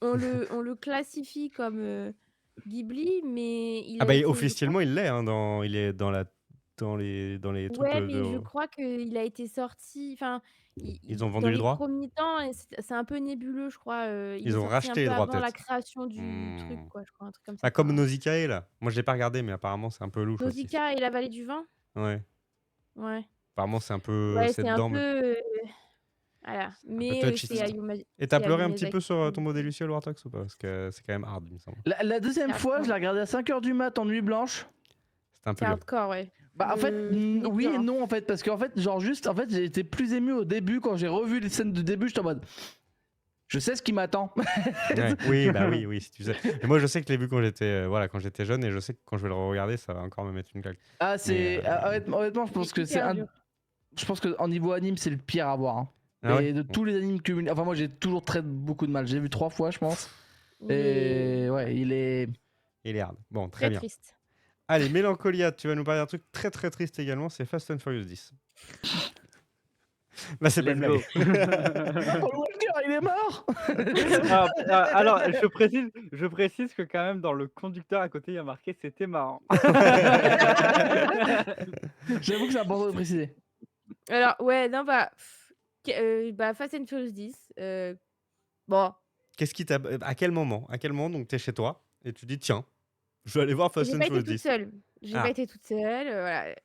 on le classifie comme Ghibli, mais il Ah a bah été, je crois. officiellement il l'est, hein, il est dans les trucs Ouais, mais je crois qu'il a été sorti. Enfin, ils ont vendu dans les les droits? premiers temps, et c'est un peu nébuleux, je crois. Il est Ils ont sorti un racheté les peu droits avant la peut-être. création du truc, Hmm. quoi, je crois, un truc comme ça. Ah, comme Enfin, Nausicaa là. Moi je l'ai pas regardé mais apparemment c'est un peu louche aussi. Nausicaa et la vallée du vin? Ouais. Ouais. Apparemment c'est un peu Ouais, c'est c'est un dedans peu. mais Voilà. un peu Mais touchy c'est tout ça. Hayao Et t'as c'est Hayao pleuré un petit peu Miyazaki sur qui. Tombeau des Lucioles Wartox ou pas? Parce que c'est quand même hard il me semble. La deuxième C'est fois, je l'ai hardcore. regardé à 5h du mat en nuit blanche. C'était un peu C'est dur. hardcore, ouais. Bah, en fait, Il est oui dur, et hein. non, en fait, parce qu'en fait, j'ai été plus ému au début quand j'ai revu les scènes de début. J'étais en mode. Je sais ce qui m'attend. Ouais. Oui, bah oui, si tu sais. Et moi je sais que je l'ai vu quand j'étais jeune et je sais que quand je vais le regarder ça va encore me mettre une claque. Ah, Mais honnêtement, je pense C'est que c'est hyper un. dur. Je pense qu'en niveau anime, c'est le pire à voir. Hein. ah ouais. Et de Bon. tous les animes cumulés. Enfin, moi, j'ai toujours très beaucoup de mal. J'ai vu 3 fois, je pense. Et ouais, il est. Il est hard. Bon, très Très bien. triste. Allez, Mélancolia, tu vas nous parler d'un truc très très triste également, c'est Fast and Furious 10. Là, c'est pas une Let's blague. go. Paul Walker, il est mort. Alors, je précise que quand même dans le conducteur à côté, il y a marqué c'était marrant. J'avoue que c'est important de préciser. Alors, ouais, non, Fast and Furious 10. Bon, Qu'est-ce qui t'a. À quel moment donc t'es chez toi et tu dis tiens, je vais aller voir Fast j'ai and pas été Furious toute 10. seule. J'ai pas Ah, été toute seule. Voilà.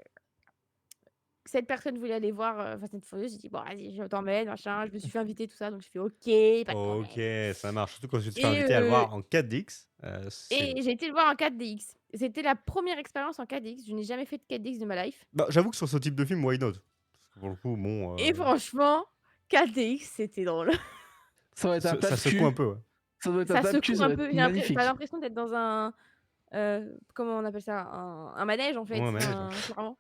Cette personne voulait aller voir Fast and Furious. J'ai dit, bon, vas-y, je t'emmène, machin. Je me suis fait inviter, tout ça. Donc, je fais, ok, pas de problème. ok, ça marche. Surtout quand tu te fais Et, inviter à le voir en 4DX, c'est et beau. j'ai été le voir en 4DX. C'était la première expérience en 4DX. Je n'ai jamais fait de 4DX de ma life. Bah, j'avoue que sur ce type de film, why not? Parce que pour le coup, bon. Et franchement, 4DX, c'était drôle. Ça va être un Ça tape secoue cul. un peu, ouais. Ça doit être un Ça tape cul, secoue ça un va peu. être magnifique. T'as l'impression d'être dans un. Comment on appelle ça? Un manège, en fait. Ouais, manège, ouais. Clairement.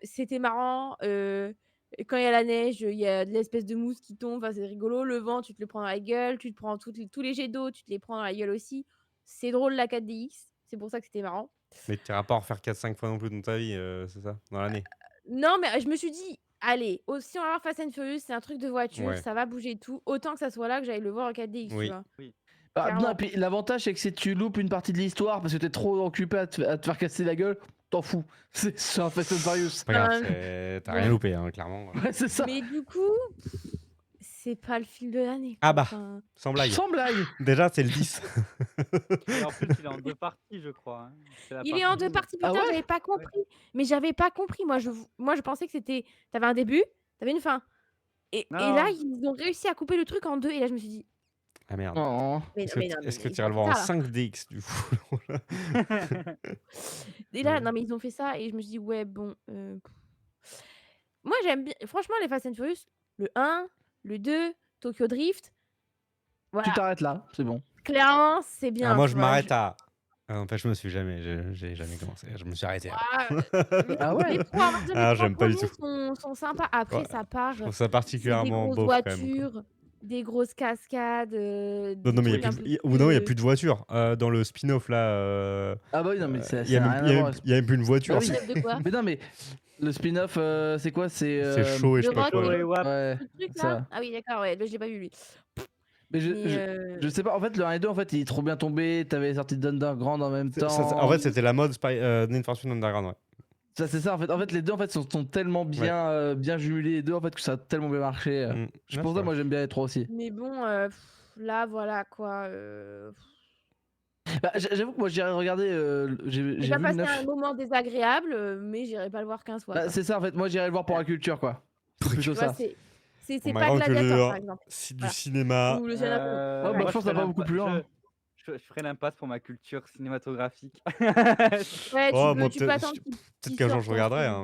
C'était marrant. Quand il y a la neige, il y a de l'espèce de mousse qui tombe. Enfin, c'est rigolo. Le vent, tu te le prends dans la gueule. Tu te prends tous les jets d'eau, tu te les prends dans la gueule aussi. C'est drôle, la 4DX. C'est pour ça que c'était marrant. Mais tu n'iras pas en refaire 4-5 fois non plus dans ta vie, c'est ça? Dans l'année? Non, mais je me suis dit, allez, si on va voir Fast and Furious, c'est un truc de voiture, Ouais. ça va bouger et tout. Autant que ça soit là que j'aille le voir en 4DX, tu Oui. vois. Oui. Ah, non, et clairement. puis l'avantage, c'est que si tu loupes une partie de l'histoire parce que t'es trop occupé à te faire casser la gueule, t'en fous. C'est un Fast and Furious. Pas grave, t'as rien Bon. loupé, hein, clairement. Ouais, c'est ça. Mais du coup, c'est pas le film de l'année, Ah quoi. bah, Enfin, sans blague. Sans blague. Déjà, c'est le 10. Et en plus, il est en 2 parties, je crois, hein. C'est la il est partie en 2 12. parties, Ah putain, ouais? j'avais pas compris. Mais j'avais pas compris. Moi, je pensais que c'était. T'avais un début, t'avais une fin. Et là, Non, ils ont réussi à couper le truc en 2. Et là, je me suis dit, Ah merde. Non. mais non, mais non, Est-ce que mais tu c'est iras un le peu voir en tard, là. 5DX du coup? Et là, Ouais. non, mais ils ont fait ça. Et je me suis dit, ouais, bon. Moi, j'aime bien. Franchement, les Fast and Furious, le 1, le 2, Tokyo Drift. Tu Voilà. t'arrêtes là, c'est bon. Clairement, c'est Ah, bien, moi, tu je vois. m'arrête à. Ah, en fait, j'ai jamais commencé. Je me suis arrêté avant. Ah ouais? Les 3, on va dire, les Ah, 3 j'aime pas du tout. premiers sont sympas. Après, Ouais, ça je part. trouve ça C'est des particulièrement grosses beauf quand même, quoi. voitures, des grosses cascades, Non, des mais trucs un peu ou non, il y a plus. plus de voitures. Dans le spin-off là, Ah bah oui, non, mais ça il y a n'a même, rien il y à a voir. même- il y a même plus une voiture. Bah oui. Spin-off de quoi? Mais non, mais le spin-off, c'est quoi? C'est. C'est chaud et je Le sais pas Rock quoi. Chaud et et l'autre WAP. Ouais, truc là? ça. Ah oui, d'accord, ouais, je l'ai pas vu lui. Mais Mais je sais pas, en fait, le 1 et 2, en fait, il est trop bien tombé. T'avais sorti d'Underground en même En fait, temps. c'était la mode Need for Speed Underground, ouais. Ça, c'est ça, en fait. Les deux, en fait, sont tellement bien, bien jumelés, les deux, en fait, que ça a tellement bien marché. Mm. Je Ouais, pense c'est que vrai. moi, j'aime bien les trois aussi. mais bon, là voilà quoi. Bah, j'avoue que moi, j'irais regarder. J'ai J'ai pas vu le passé un 9. moment désagréable, mais j'irai pas le voir 15 fois Bah, quoi. c'est ça, en fait. Moi, j'irais le voir pour la culture, quoi. C'est Pour plutôt Tu vois, ça. c'est Pour ma pas grande Gladiator par culture, exemple. c'est du Voilà. cinéma. Ou le Seigneur des Anneaux. Ouais, Ouais. bah, Moi, je pense que ça va pas beaucoup plus loin. je ferai l'impasse pour ma culture cinématographique. Ouais, Oh, moi, tu peux attendre qu'il peut-être qu'un jour je sorte ton regarderai, film. hein,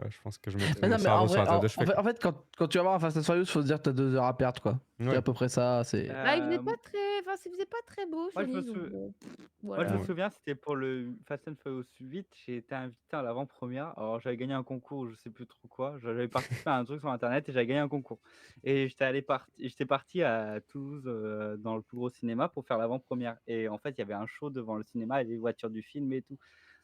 mais je pense que je mettrai Mais mon non, mais en cerveau sur vrai, la table de chevet. en fait, quand tu vas voir un Fast and Furious, faut se dire que t'as 2 heures à perdre, quoi. C'est Ouais. à peu près ça. C'est. Bah, il faisait Euh, pas très, enfin, ça faisait pas très beau Moi, sur je me l'île, donc souviens. bon, Moi, je voilà. me souviens, c'était pour le Fast and Furious 8. J'ai été invité à l'avant-première. Alors, j'avais gagné un concours, je sais plus trop quoi. J'avais participé à un truc sur Internet et j'avais gagné un concours. Et j'étais parti à Toulouse, dans le plus gros cinéma pour faire l'avant-première. Et en fait, il y avait un show devant le cinéma et les voitures du film et tout.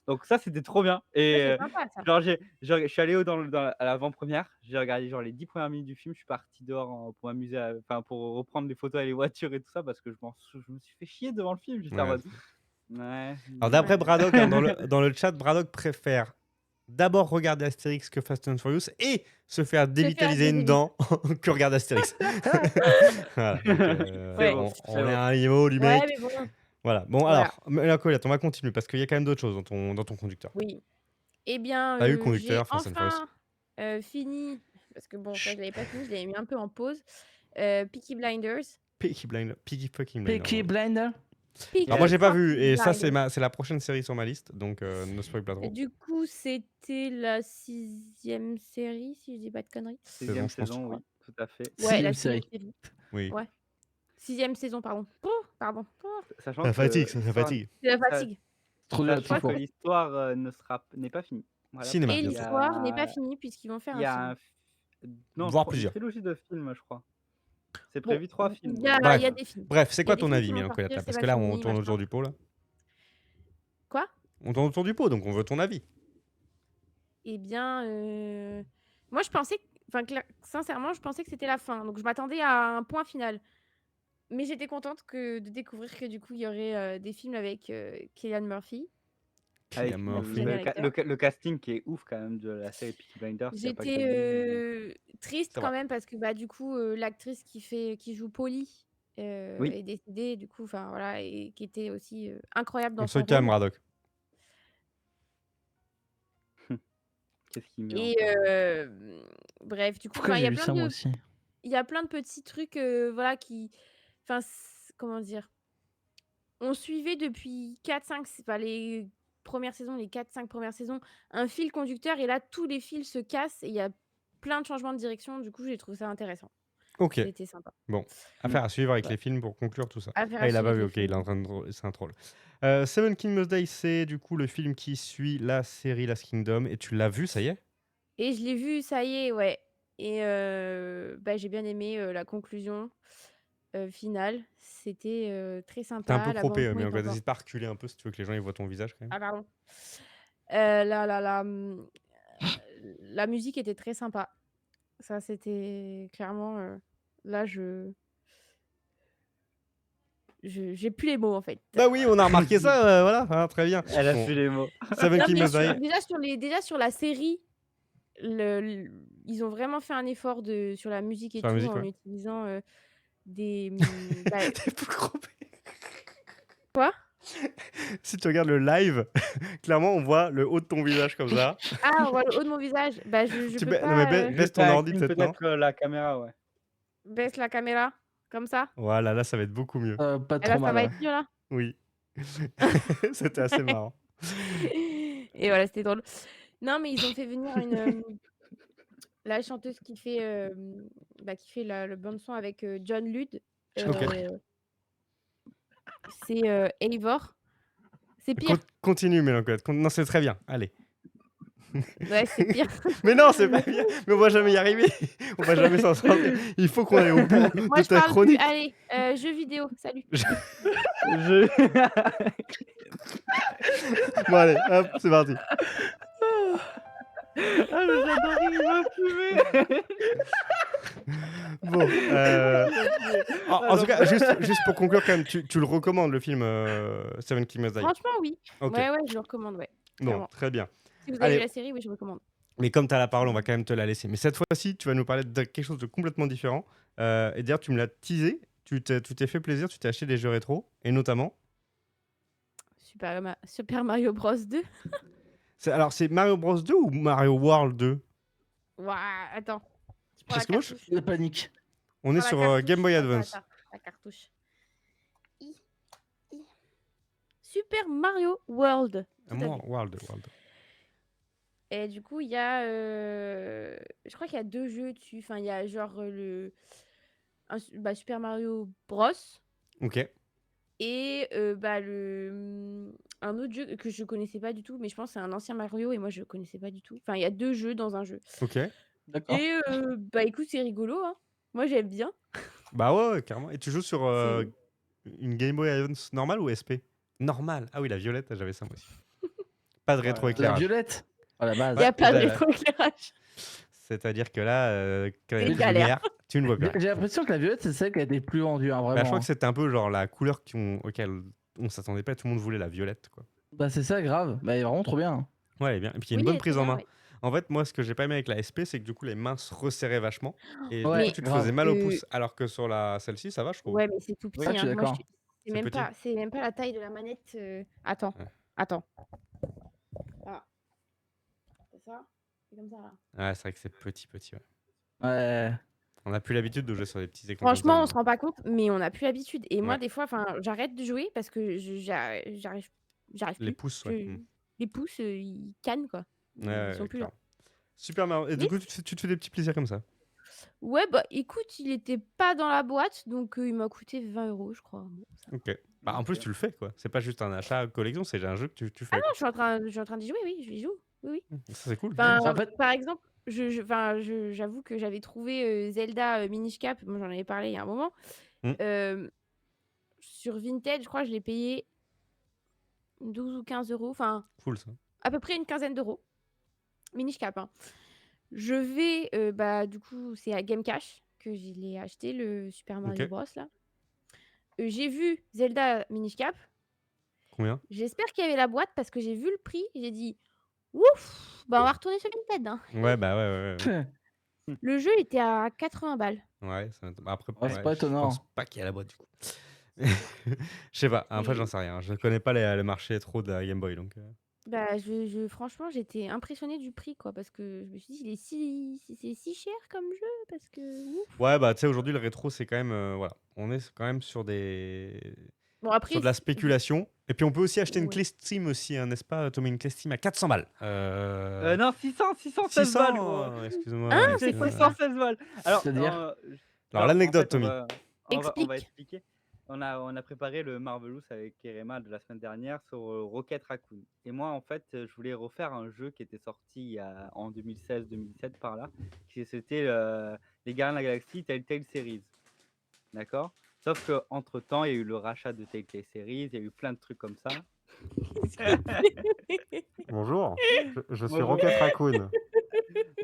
Donc ça, c'était trop bien. Ça, Et c'est sympa ça. genre, je suis allé à l'avant-première. J'ai regardé genre les 10 premières minutes du film. Je suis parti dehors pour m'amuser, enfin pour reprendre des photos avec les voitures et tout ça parce que je me suis fait chier devant le film. J'étais en Ouais. mode. Ouais. Alors d'après Ouais. Braddock, hein, dans le chat, Braddock préfère d'abord regarder Astérix que Fast and Furious et se faire dévitaliser une dent que regarder Astérix. Voilà, donc, Ouais. on est à un niveau du Ouais, mec. mais bon, Voilà. Bon, voilà. alors, la Colette, on va continuer parce qu'il y a quand même d'autres choses dans ton conducteur. Oui. Eh bien, T'as eu le j'ai conducteur, Fast and Furious. enfin fini, parce que bon, ça, je l'avais pas fini, je l'avais mis un peu en pause. Peaky Blinders. Peaky fucking Blinder. Peaky Blinder. Alors moi j'ai pas vu fucking et ça Blinders. c'est la prochaine série sur ma liste donc ne spoil pas trop. Du coup, c'était la 6e série, si je dis pas de conneries. 6e je pense. saison, oui, tout à fait. Ouais, la 6e série. série. Oui. Ouais. 6e saison, pardon. Pardon. Sachant Ça que fatigue, ça l'histoire- fatigue. C'est la fatigue. Trop dur à sachant tout que l'histoire n'est pas finie. Voilà. Cinéma, Et bien sûr. l'histoire n'est pas finie puisqu'ils vont faire Il y a un film. Non, Voire une plusieurs. trilogie de films, je crois. C'est Bon, prévu 3 films. il y a Bref. des films. Bref, c'est Il y a quoi des ton films avis, qui vont Mélancolia? sortir, Parce c'est que pas là on fini, tourne machin. autour du pot là. Quoi? On tourne autour du pot donc on veut ton avis. Eh bien, moi je pensais, sincèrement, je pensais que c'était la fin. Donc je m'attendais à un point final. Mais j'étais contente de découvrir que du coup il y aurait des films avec Cillian Murphy. Avec Cillian Murphy. J'aime bien l'acteur. le casting qui est ouf quand même de la série Peaky Blinders. Il y a pas que lui. J'étais triste C'est quand vrai. même parce que bah du coup l'actrice qui joue Polly Oui. est décédée du coup, enfin voilà, et qui était aussi incroyable dans On se son calme, rôle. Braddock. Qu'est-ce qu'il met Et encore bref, du coup, Pourquoi enfin, il y j'ai a vu plein ça moi de aussi? il y a plein de petits trucs voilà enfin comment dire? On suivait depuis 4-5 enfin les premières saisons, les 4-5 premières saisons, un fil conducteur et là tous les fils se cassent et il y a plein de changements de direction, du coup, j'ai trouvé ça intéressant. Ok. C'était sympa. Bon, affaire à suivre avec Ouais. les films pour conclure tout ça. Affaire Ah, à il a suivre pas avec vu, les ok, il est films. en train de. C'est un troll. Seven Kingdoms Day, c'est du coup le film qui suit la série Last Kingdom. Et tu l'as vu, ça y est? Et je l'ai vu, ça y est, ouais. Et bah, j'ai bien aimé la conclusion finale. C'était très T'es un sympa. peu La propé, bande-son mais est on va encore. essayer de pas reculer un peu si tu veux que les gens ils voient ton visage quand même. Ah, pardon. La musique était très sympa. Ça, c'était clairement. Là, j'ai plus les mots en fait. Bah oui, on a remarqué ça, voilà, hein, très bien. Elle a Bon, su les mots. Seven Non, Key mais Mosaic. déjà sur la série, ils ont vraiment fait un effort sur la musique et Sur la tout musique, en ouais. utilisant des. Bah, T'es plus groupé. quoi? Si tu regardes le live, clairement, on voit le haut de ton visage comme ça. Ah, on voit le haut de mon visage. Bah, je peux Non, mais pas. baisse ton ordi peut-être, non? Peut-être la caméra, ouais. Baisse la caméra, comme ça. Voilà, là, ça va être beaucoup mieux. Pas Et là, trop ça mal. va Ouais. être mieux là. Oui. C'était assez marrant. Et voilà, c'était drôle. Non, mais ils ont fait venir la chanteuse qui fait le bande son avec John Ludd. Ok. C'est Eivor. C'est pire. Continue, Mélancode. Non, c'est très bien. Allez. Ouais, c'est pire. Mais non, c'est pas bien. Mais on va jamais y arriver. On va jamais s'en sortir. Il faut qu'on aille au bout Moi, de je ta parle plus. chronique. Allez, jeux vidéo. Salut. Bon, allez, hop, c'est parti. Ah, mais j'adore, il va fumer. Bon, en tout cas, juste pour conclure, quand même, tu le recommandes, le film Seven Key Mosaic? Franchement, oui. Ok. Ouais, je le recommande, ouais. Bon, Clairement. très bien. Si vous avez Allez. vu la série, oui, je recommande. Mais comme tu as la parole, on va quand même te la laisser. Mais cette fois-ci, tu vas nous parler de quelque chose de complètement différent. Et d'ailleurs, tu me l'as teasé. Tu t'es fait plaisir, tu t'es acheté des jeux rétro. Et notamment. Super Mario Bros 2. Alors, c'est Mario Bros 2 ou Mario World 2? Ouah, attends. Je prends Parce que la moi, cartouche. La panique. On est Prends la sur cartouche. Game Boy Attends, Advance. la cartouche. Super Mario World. Tout à fait. World. Et du coup, il y a. Je crois qu'il y a 2 jeux dessus. Enfin, il y a genre Super Mario Bros. Ok. Et un autre jeu que je connaissais pas du tout, mais je pense que c'est un ancien Mario et moi je connaissais pas du tout. Enfin, il y a 2 jeux dans un jeu. Ok. D'accord. Et écoute, c'est rigolo, hein. Moi j'aime bien. Bah ouais, carrément. Et tu joues sur C'est- une Game Boy Advance normale ou SP? Normale. Ah oui, la violette, j'avais ça moi aussi. Pas de Voilà. La rétroéclairage. violette. À la base. Il n'y a pas de Ouais, rétroéclairage. C'est-à-dire que là, quand il y a C'est plus de galère. lumière, tu ne vois plus rien. J'ai l'impression que la violette, c'est celle qui a été plus vendue, hein, vraiment. Bah, je crois que c'était un peu genre la couleur auquel on s'attendait pas. Tout le monde voulait la violette, quoi. Bah, c'est ça, grave. Bah, elle est vraiment trop bien. Ouais, elle est bien. Et puis il y a Oui, une elle bonne est prise très en bien, main. ouais. En fait, moi, ce que j'ai pas aimé avec la SP, c'est que du coup, les mains se resserraient vachement. Et Ouais, du coup, tu te grave. faisais mal au pouce. Alors que sur celle-ci, ça va, je trouve. Ouais, mais c'est tout Oui, petit, je suis hein. Moi, d'accord. c'est C'est petit. c'est même pas la taille de la manette. Attends. Ouais. Attends. Ah. C'est ça? C'est comme ça, là. Ouais, c'est vrai que c'est petit, ouais. Ouais. On n'a plus l'habitude de jouer sur des petits écrans Franchement, on comme se ça. rend pas compte, mais on n'a plus l'habitude. Et moi, Ouais. des fois, j'arrête de jouer parce que j'arrive Les plus. pouces, ouais. Les pouces, ils cannent, quoi. Ouais, Ils sont plus là. clairement. Super marrant. Et du Mais coup, tu te fais des petits plaisirs comme ça. ouais, bah écoute, il était pas dans la boîte, donc il m'a coûté 20 € je crois. Bon, ça va. Ok. Bah, en plus, tu le fais, quoi. C'est pas juste un achat collection, c'est un jeu que tu fais. Ah non, quoi. je suis en train d'y jouer, oui, je y joue. Oui, oui. Ça, c'est cool. Enfin, En fait- par exemple, j'avoue que j'avais trouvé Zelda Minish Cap, moi j'en avais parlé il y a un moment. Sur Vinted, je crois que je l'ai payé 12 ou 15 €, enfin Cool, ça. à peu près une quinzaine d'euros. Minish Cap, hein. Je vais, du coup, c'est à Game Cash que je l'ai acheté, le Super Mario Ok. Bros. Là. J'ai vu Zelda Minish Cap. Combien? J'espère qu'il y avait la boîte parce que j'ai vu le prix. J'ai dit, ouf, bah on va retourner sur Vinted, hein. Ouais, bah ouais. Le jeu était à 80 balles. Ouais, après, Ouais, c'est pas je étonnant. pense pas qu'il y a la boîte du coup. Je sais pas, en fait, Et- j'en sais rien. Je ne connais pas le marché trop de la Game Boy. Donc, Bah, franchement, j'étais impressionnée du prix, quoi, parce que je me suis dit, c'est si cher comme jeu, parce que, ouf. Ouais, bah, tu sais, aujourd'hui, le rétro, c'est quand même. Voilà. On est quand même sur Bon, après, sur de la spéculation. Et puis, on peut aussi acheter une Ouais. clé Steam aussi, hein, n'est-ce pas, Tommy? Une clé Steam à 400 balles. Non, 616 balles, gros. Excuse-moi. Ah, C'est quoi 616 balles. Alors, C'est-à-dire Alors, l'anecdote, en fait, Tommy. on va Explique. expliquer. On a préparé le Marvelous avec Kerema de la semaine dernière sur Rocket Raccoon. Et moi, en fait, je voulais refaire un jeu qui était sorti en 2016-2017 par là. C'était les Gardiens de la Galaxie Telltale Series. D'accord? Sauf qu'entre temps, il y a eu le rachat de Telltale Series, il y a eu plein de trucs comme ça. Bonjour, je suis Bonjour. Rocket Raccoon.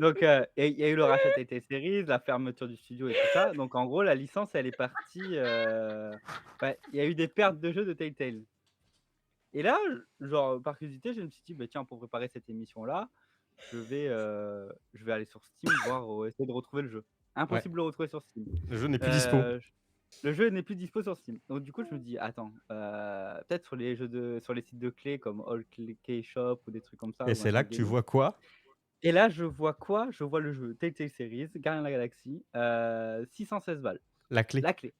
Donc, il y a eu le rachat Telltale Series, la fermeture du studio et tout ça. Donc en gros, la licence, elle est partie, bah, il y a eu des pertes de jeux de Telltale. Et là, genre, par curiosité, je me suis dit: «Bah, tiens, pour préparer cette émission-là, je vais aller sur Steam voir, essayer de retrouver le jeu». Ouais, Impossible de le retrouver sur Steam. le jeu n'est plus dispo. J Le jeu n'est plus dispo sur Steam. Donc du coup, je me dis: «Attends, peut-être sur les sites de clés comme Allkeyshop ou des trucs comme ça Et ou c'est là Instant que tu Gaming». vois quoi? Et là, je vois quoi? Je vois le jeu Telltale Series, Guardians of the Galaxy, 616 balles, La clé. la clé.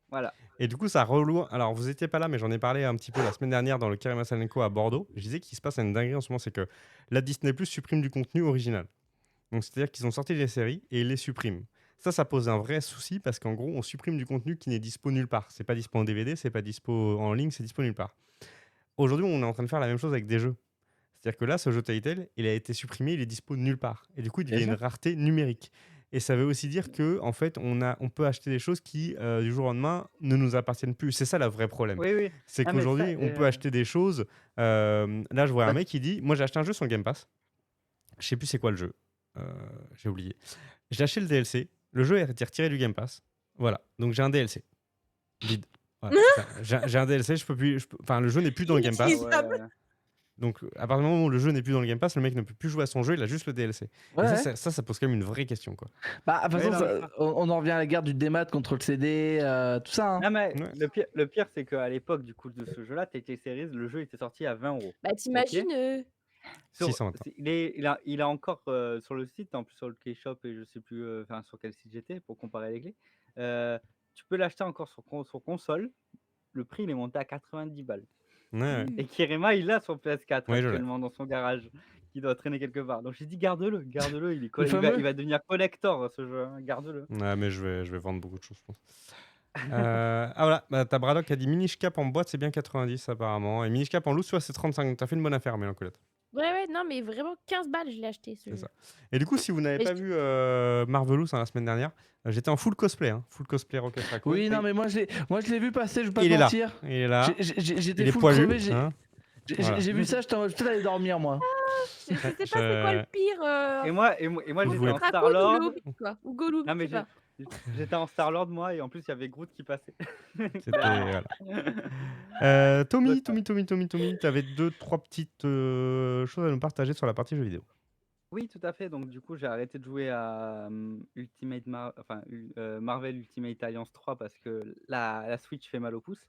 Voilà. Et du coup, ça reloue. Alors, vous étiez pas là, mais j'en ai parlé un petit peu la semaine dernière dans le Karima Salenko à Bordeaux. Je disais qu'il se passe une dinguerie en ce moment, c'est que la Disney Plus supprime du contenu original. Donc, c'est-à-dire qu'ils ont sorti les séries et ils les suppriment. Ça pose un vrai souci parce qu'en gros, on supprime du contenu qui n'est dispo nulle part. C'est pas dispo en DVD, c'est pas dispo en ligne, c'est dispo nulle part. Aujourd'hui, on est en train de faire la même chose avec des jeux. C'est-à-dire que là, ce jeu Telltale, il a été supprimé, il est dispo nulle part. Et du coup, il Bien devient une sûr. rareté numérique. Et ça veut aussi dire que, en fait, on peut acheter des choses qui, du jour au lendemain, ne nous appartiennent plus. C'est ça le vrai problème. Oui, oui. C'est Ah mais ça, qu'aujourd'hui, on peut acheter des choses. Là, je vois un Bah, mec qui dit, moi, j'ai acheté un jeu sur le Game Pass. Je sais plus c'est quoi le jeu. Euh, j'ai oublié. J'ai acheté le DLC. Le jeu a été retiré du Game Pass. Voilà. Donc j'ai un DLC. Vide. Voilà, c'est ça. J'ai un DLC. Enfin, le jeu n'est plus dans le Game ah Pass. Inutilisable. ouais. Donc, à partir du moment où le jeu n'est plus dans le Game Pass, le mec ne peut plus jouer à son jeu, il a juste le DLC. ouais, Et ouais. ça pose quand même une vraie question, quoi. Bah, de toute Ouais, façon, non, mais ça on en revient à la guerre du démat contre le CD, tout ça. Hein. non mais Ouais. le pire, c'est qu'à l'époque, du coup, de ce jeu-là, Telltale Series, le jeu était sorti à 20 €. Bah, OK? t'imagines Sur 620. il a encore, sur le site, en plus sur le Keyshop et je sais plus, enfin sur quel site j'étais pour comparer les clés, heu, tu peux l'acheter encore sur console. Le prix, il est monté à 90 balles. Ouais. Et Kirema, il l'a sur PS4 Ouais, je l'ai. actuellement dans son garage, qui doit traîner quelque part. Donc j'ai dit: «Garde-le, garde-le, Le il fameux. va devenir collector ce jeu, hein, garde-le». Ouais, mais je vais vendre beaucoup de choses, je pense. Voilà, bah, t'as Braddock qui a dit Minish Cap en boîte, c'est bien 90 apparemment. Et Minish Cap en loot, soit c'est 35. Donc t'as fait une bonne affaire, Mélancolette. Ouais, non, mais vraiment 15 balles, je l'ai acheté ce C'est jeu. ça. Et du coup, si vous n'avez Mais pas vu Marvelous la semaine dernière, j'étais en full cosplay. Full cosplay Rocket Raccoon. Oui, non, Oui. mais moi je l'ai vu passer, je vais pas Il te est là. mentir. Il est là. J'étais Il est full poilu. crevé, Hein. Voilà. j'ai vu ça, j'étais en mode, je vais peut-être aller dormir moi. Je sais pas c'est quoi le pire. Et moi Vous j'étais voulez- en Raccoon ou le Star-Lord. Hobbit, quoi. Ou Gollum, Non je mais sais pas. j'étais en Star-Lord moi et en plus il y avait Groot qui passait. C'était. Voilà. Tommy, t'avais 2-3 petites choses à nous partager sur la partie jeux vidéo. Oui, tout à fait. Donc du coup, j'ai arrêté de jouer à, Marvel Ultimate Alliance 3 parce que la Switch fait mal au pouce.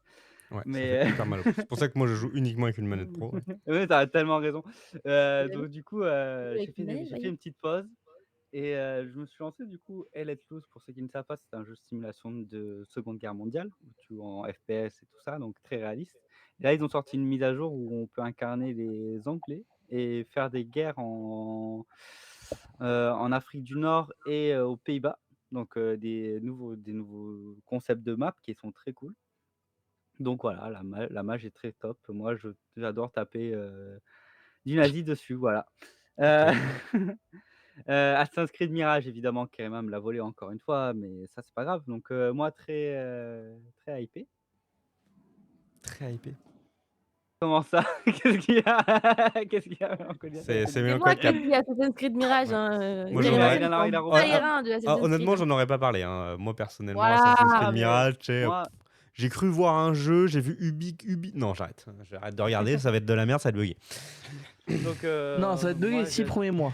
Ouais, ça Mais fait hyper mal au pouce. C'est pour ça que moi je joue uniquement avec une manette pro. Ouais. oui, tu as tellement raison. Évidemment, Donc du coup, avec j'ai une manette, fait voyons. une petite pause et je me suis lancé du coup Hell Let Loose. Pour ceux qui ne savent pas, c'est un jeu de simulation de Seconde Guerre mondiale où tu joues en FPS et tout ça, donc très réaliste. Et là, ils ont sorti une mise à jour où on peut incarner les Anglais et faire des guerres en Afrique du Nord et aux Pays-Bas. Donc des nouveaux concepts de map qui sont très cool. Donc voilà, la mage est très top. Moi, j'adore taper, du nazi dessus, voilà. Heu, Assassin's Creed Mirage évidemment, Kerima me l'a volé encore une fois, mais ça c'est pas grave. Donc moi très hypé. Très hypé. Comment ça? Qu'est-ce qu'il y a? Qu'est-ce qu'il y a, Mélancolia? C'est C'est moi Mélancolia qui ai dit Assassin's Creed Mirage. Ouais. Karima, Moi, Il j'en aurais. il en a il a Ah, repris un. de Assassin's Creed. honnêtement, j'en aurais pas parlé. Moi, personnellement, Voilà. Assassin's Creed Ah mais Mirage, tu sais, moi j'ai cru voir un jeu, j'ai vu Ubi. Non, j'arrête. J'arrête de regarder, ça va être de la merde, ça va être bugué. donc Non, ça va être bugué les moi 6 premiers mois.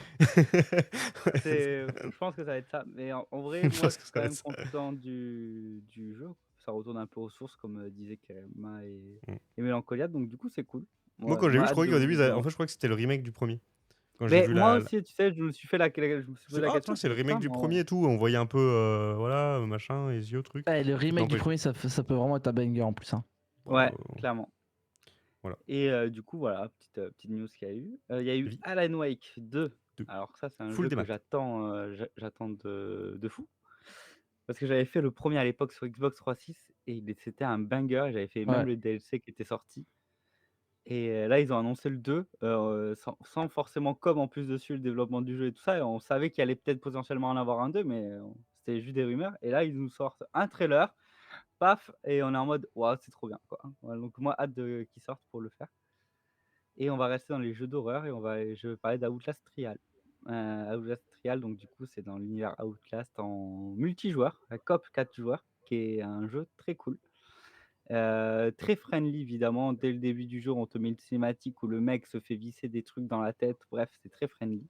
je pense que ça va être ça. Mais en vrai, Je moi, pense je que suis ça quand va être même ça. content du jeu. Ça retourne un peu aux sources, comme disaient Kerima Mm. et Mélancolia. Donc, du coup, c'est cool. Moi, quand j'ai vu, Moi, je hâte croyais de qu'au début, de en fait, je croyais que c'était le remake du premier. Quand j'ai Mais vu moi aussi, tu sais, je me suis posé la Ah, question. putain, Je c'est me le suis dit: remake «Putain, du mais premier et tout. On voyait un peu, voilà, machin, les yeux, truc. Ouais, le Ça remake du n'empêche- premier, ça peut vraiment être un banger en plus. Hein. Ouais, Euh, clairement». Voilà. Et du coup, voilà, petite news qu'il y a eu. Il y a eu Oui. Alan Wake 2. Deux. Alors ça, c'est un Full jeu que démat. j'attends de fou. Parce que j'avais fait le premier à l'époque sur Xbox 360 et c'était un banger. J'avais fait même Ouais. le DLC qui était sorti. Et là, ils ont annoncé le 2, sans forcément en plus dessus le développement du jeu et tout ça. Et on savait qu'il allait peut-être potentiellement en avoir un 2, mais c'était juste des rumeurs. Et là, ils nous sortent un trailer, paf, et on est en mode waouh, c'est trop bien, quoi. Voilà, donc moi, hâte qu'il sorte pour le faire. Et on va rester dans les jeux d'horreur et je vais parler d'Outlast Trial. Outlast Trial, donc du coup, c'est dans l'univers Outlast en multijoueur, la coop 4 joueurs, qui est un jeu très cool. Très friendly évidemment, dès le début du jeu, on te met une cinématique où le mec se fait visser des trucs dans la tête, bref, c'est très friendly.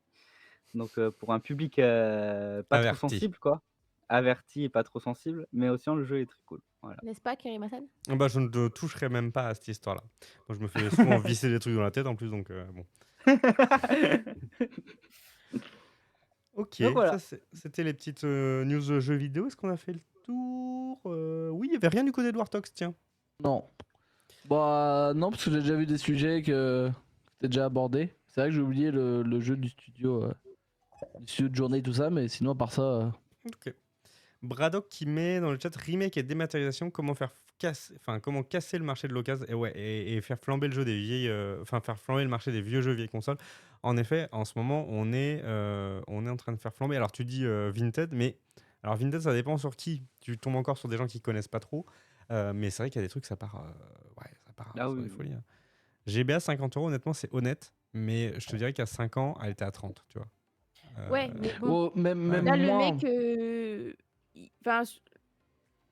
Donc pour un public, pas trop Averti. sensible quoi, averti et pas trop sensible, mais aussi le jeu est très cool, voilà. N'est-ce pas, Karim Hassan? Ah bah, je ne toucherai même pas à cette histoire-là. Moi, je me fais souvent visser des trucs dans la tête en plus, donc bon. Ok, Donc voilà. c'était les petites news jeux vidéo. Est-ce qu'on a fait le tour? Oui, il n'y avait rien du côté de War Talks, tiens. Non. Bah non, parce que j'ai déjà vu des sujets que t'as déjà abordé. C'est vrai que j'ai oublié le jeu du studio de journée et tout ça, mais sinon à part ça. Ok. Braddock qui met dans le chat remake et dématérialisation, comment comment casser le marché de l'occasion et faire flamber le jeu des vieilles, faire flamber le marché des vieux jeux vieilles consoles. En effet, en ce moment, on est en train de faire flamber. Alors tu dis Vinted, mais alors Vinted, ça dépend sur qui. Tu tombes encore sur des gens qui connaissent pas trop, mais c'est vrai qu'il y a des trucs ça part Ah sur oui, des oui. folies. Hein. GBA 50 €, honnêtement, c'est honnête, mais je te dirais qu'à 5 ans, elle était à 30, tu vois. Ouais, mais bon, Oh, même là, le moins. mec, enfin,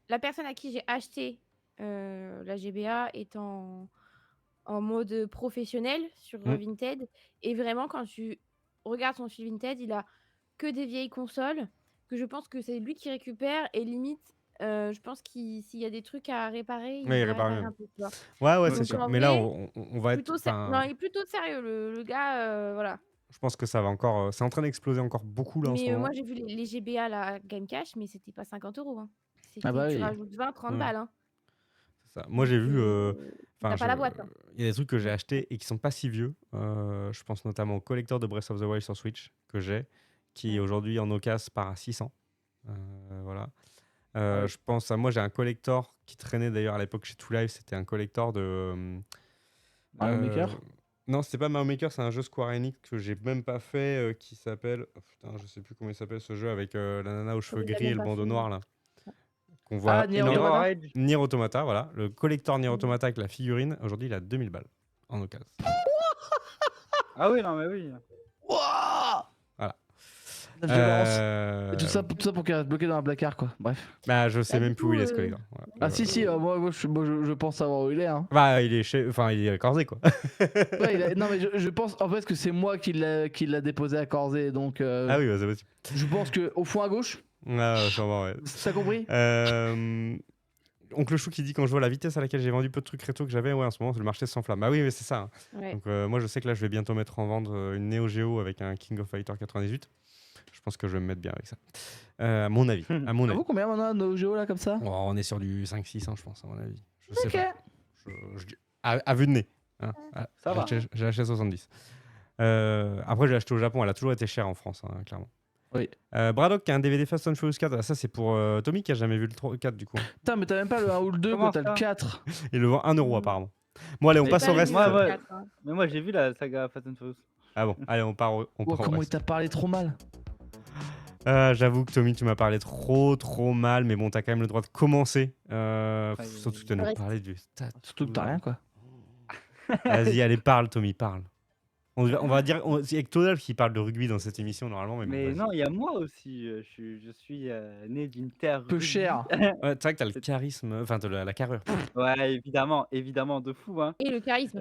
la personne à qui j'ai acheté la GBA est en mode professionnel sur Vinted. Et vraiment, quand tu regardes son fil Vinted, il a que des vieilles consoles, que je pense que c'est lui qui récupère. Et limite, je pense qu'il s'il y a des trucs à réparer, il Ouais, il vient répare réparer même. un peu, tu vois. Ouais, c'est Donc, sûr. en Mais là, vrai, on va être. plutôt non, il est plutôt sérieux, le gars, voilà. Je pense que ça va encore. C'est en train d'exploser encore beaucoup là en ce Mais moi, moment. j'ai vu les GBA, là, Game Cash, mais c'était pas 50 €, hein. Ah bah Tu oui. rajoutes 20-30 Ouais. balles, hein. C'est ça. Moi, j'ai vu. T'as pas la boîte, hein. Il y a des trucs que j'ai Mm. achetés et qui sont pas si vieux. Je pense notamment au collector de Breath of the Wild sur Switch que j'ai, qui aujourd'hui en occasion part à 600. Voilà. Ah oui. Je pense à moi, j'ai un collector qui traînait d'ailleurs à l'époque chez Two Live. C'était un collector de. Mario Maker. Non, c'était pas Mario Maker, c'est un jeu Square Enix que j'ai même pas fait qui s'appelle. Oh, putain, je sais plus comment il s'appelle ce jeu avec la nana aux cheveux Comme il a gris et même le pas bandeau fait. noir là. Qu'on Ah, voit Nier énormément. Automata. Mirror Edge. Nier Automata, voilà. Le collector Nier Automata avec la figurine, aujourd'hui il a 2000 balles en occasion. Ah oui, non mais oui. Wouah, Voilà. la violence. Et tout ça pour qu'il reste bloqué dans un placard, quoi. Bref. Bah, je sais Bah, même du plus où il coup, est ce collector. Voilà. Ah si, moi, je pense savoir où il est. Hein. Bah, il est enfin, il est corsé quoi. Ouais, non mais je pense en fait que c'est moi qui l'a déposé à Corzé, donc Ah oui, bah, c'est possible. je pense que au fond à gauche, Ah, sûrement, ouais. t'as compris? Oncle Chou qui dit quand je vois la vitesse à laquelle j'ai vendu peu de trucs rétro que j'avais, ouais, en ce moment le marché s'enflamme. Bah oui, mais c'est ça. Hein. ouais. Donc moi je sais que là je vais bientôt mettre en vente une Neo Geo avec un King of Fighter 98. Je pense que je vais me mettre bien avec ça. À mon avis. À mon Ça avis. vaut combien maintenant nos géos là comme ça? Oh, on est sur du 5-600 je pense à mon avis. Je sais Ok. pas. À vue de nez. Hein. Ça va. J'ai acheté 70. Après j'ai acheté au Japon, elle a toujours été chère en France, hein, clairement. Oui. Braddock qui a un DVD Fast and Furious 4. Ah, ça c'est pour Tommy qui a jamais vu le 4 du coup. Putain, mais t'as même pas le 1 ou le 2, Comment quoi, t'as ça le 4. Il le vend 1 € apparemment. Bon allez, on Mais passe Pas au le reste. Moi, numéro ouais. 4, hein. Mais moi j'ai vu la saga Fast and Furious. Ah bon, allez, on part au Comment il reste. t'a parlé trop mal. J'avoue que Tommy, tu m'as parlé trop mal, mais bon, t'as quand même le droit de commencer. Surtout que tu vas nous Reste. parler du stade. Surtout que t'as rien, quoi. Vas-y, allez, parle, Tommy, parle. On va dire, c'est Ectodal qui parle de rugby dans cette émission normalement, mais bon, Mais vas-y. non, il y a moi aussi. Je suis né d'une terre Peu rugby. cher. Ouais, c'est vrai que t'as le charisme, enfin, t'as la carrure. Ouais, évidemment, de fou, hein. Et le charisme.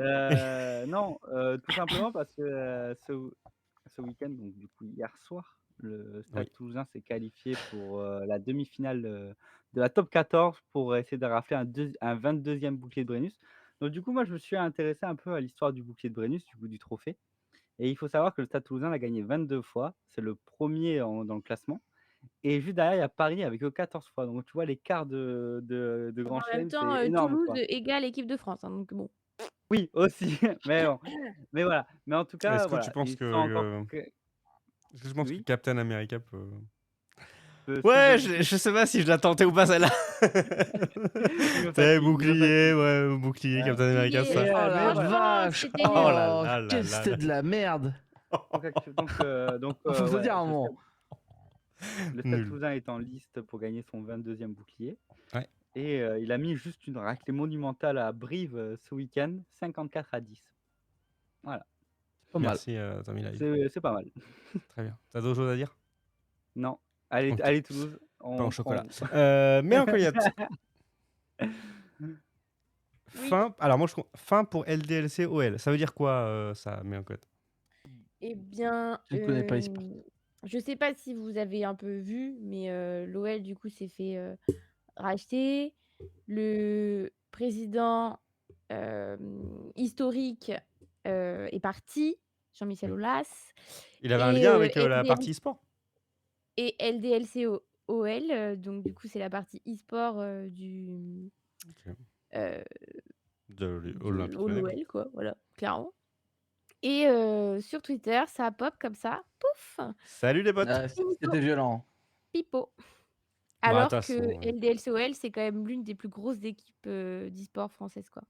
Non, tout simplement parce que ce week-end, donc du coup hier soir, le Stade Oui. Toulousain s'est qualifié pour la demi-finale de la top 14 pour essayer de rafler un 22e bouclier de Brennus. Donc du coup, moi, je me suis intéressé un peu à l'histoire du bouclier de Brennus, du coup du trophée. Et il faut savoir que le Stade Toulousain l'a gagné 22 fois. C'est le premier dans le classement. Et juste derrière, il y a Paris avec 14 fois. Donc tu vois, l'écart de Grand En même Chelem, temps, c'est énorme, Toulouse quoi. égale équipe de France, hein, donc bon. Oui, aussi, mais bon. Mais voilà. Mais en tout cas, Est-ce que tu voilà, penses ils sont encore Est-ce que tu penses que oui, Captain America peut. peut Ouais, soulever je sais pas si je la tentais ou pas celle-là. il me T'avais fatigue, il me bouclier, fatigue. ouais, bouclier, Captain America, Et, ça. Et Oh la mais voilà. franchement, vache. c'était Oh là Oh, là là qu'est-ce que là c'était là. de la merde. Donc Faut se le ouais, dire à un moment. le Stade Nul. Toulousain est en liste pour gagner son 22e bouclier. Ouais. Et il a mis juste une raclée monumentale à Brive ce week-end, 54-10. Voilà. Pas mal. Merci Tommy Live. C'est pas mal. Très bien. T'as d'autres choses à dire? Non. Allez, Ok. allez Toulouse, Pain au on prend chocolat. vous. Mélancoliette. Oui. Alors moi fin pour LDLC OL. Ça veut dire quoi ça, Mélancoliette? Eh bien, Je ne connais pas l'e-sport. je sais pas si vous avez un peu vu, mais l'OL du coup s'est fait racheter. Le président historique est parti, Jean-Michel Aulas, Il avait un et lien avec la LDL partie e-sport? et LDLCOL, donc du coup c'est la partie e-sport du Ok. euh, De de l'Olympique Lyonnais, quoi. l'OL, quoi, voilà, clairement. Et sur Twitter, ça pop comme ça, pouf, Salut les potes. Ah, c'était violent. pipo. Bah, de Alors toute que façon, ouais. LDLCOL, c'est quand même l'une des plus grosses équipes d'e-sport françaises, quoi.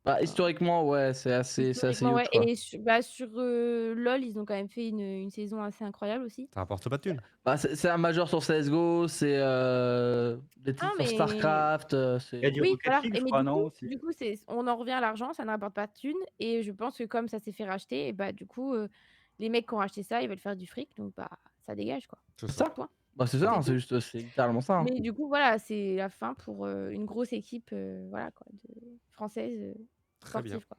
Bah, Enfin, historiquement, ouais, c'est assez historiquement, ouais. huge, quoi. Et sur LoL, ils ont quand même fait une saison assez incroyable aussi. Ça rapporte pas de thunes. Bah, c'est un major sur CSGO, c'est des titres Ah, sur mais StarCraft. Il y a du oui, Rocket voilà. League, Et je mais crois, non aussi. du coup, on en revient à l'argent, ça ne rapporte pas de thunes. Et je pense que comme ça s'est fait racheter, et bah du coup, les mecs qui ont racheté ça, ils veulent faire du fric, donc bah ça dégage, quoi. C'est C'est ça. ça? Point. Bah, c'est ça, C'est hein, c'est tout. juste, c'est littéralement ça. Hein. Mais du coup, voilà, c'est la fin pour une grosse équipe, voilà, quoi, française Très bien. sportive, quoi.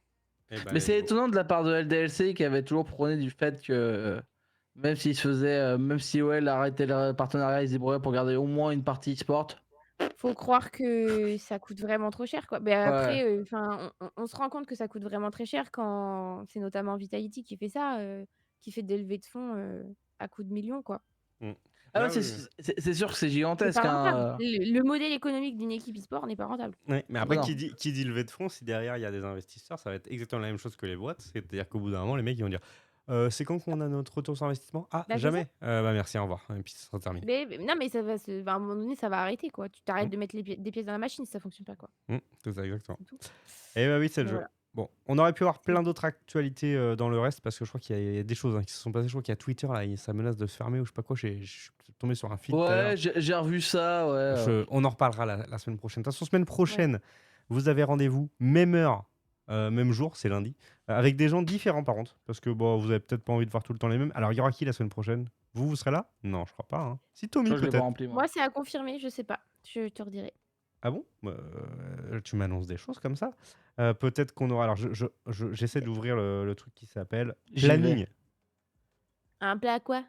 Eh ben, Mais c'est let's go. étonnant de la part de LDLC qui avait toujours prôné du fait que même s'ils se faisaient, même si OL arrêtait le partenariat, ils se débrouillaient pour garder au moins une partie e-sport. Faut croire que ça coûte vraiment trop cher, quoi. Mais Ouais. après, enfin, on se rend compte que ça coûte vraiment très cher quand c'est notamment Vitality qui fait ça, qui fait des levées de fonds à coups de millions, quoi. Mm. Ah ouais, Ah oui, c'est sûr que c'est C'est gigantesque. pas rentable. Hein. Le modèle économique d'une équipe e-sport n'est pas rentable. Ouais, mais après, Non. qui dit levée de fonds, si derrière il y a des investisseurs, ça va être exactement la même chose que les boîtes. C'est-à-dire qu'au bout d'un moment, les mecs ils vont dire c'est quand qu'on a notre retour sur investissement? Ah, Bah, c'est jamais. Bah merci, au revoir. Et puis ça sera terminé. Non, mais ça va à un moment donné, ça va arrêter, quoi. Tu t'arrêtes Mm. de mettre des pièces dans la machine si ça fonctionne pas, quoi. C'est ça, exactement. C'est tout. Et bah oui, c'est le Mais jeu. voilà. Bon, on aurait pu avoir plein d'autres actualités dans le reste parce que je crois qu'il y a des choses qui se sont passées. Je crois qu'il y a Twitter là, ça menace de se fermer ou je sais pas quoi. Je suis tombé sur un feed tout à l'heure. Ouais, j'ai revu ça, ouais. On en reparlera la semaine prochaine. De toute façon, semaine prochaine, vous avez rendez-vous, même heure, même jour, c'est lundi, avec des gens différents par contre, parce que bon, vous avez peut-être pas envie de voir tout le temps les mêmes. Alors, il y aura qui la semaine prochaine? Vous serez là? Non, je crois pas. Hein. Si Tommy, Je l'ai pas peut-être. rempli, moi. Moi, c'est à confirmer, je sais pas. Je te redirai. Ah bon? Tu m'annonces des choses comme ça? Peut-être qu'on aura. Alors, j'essaie d'ouvrir le truc qui s'appelle J'y planning. vais. Un plat à quoi?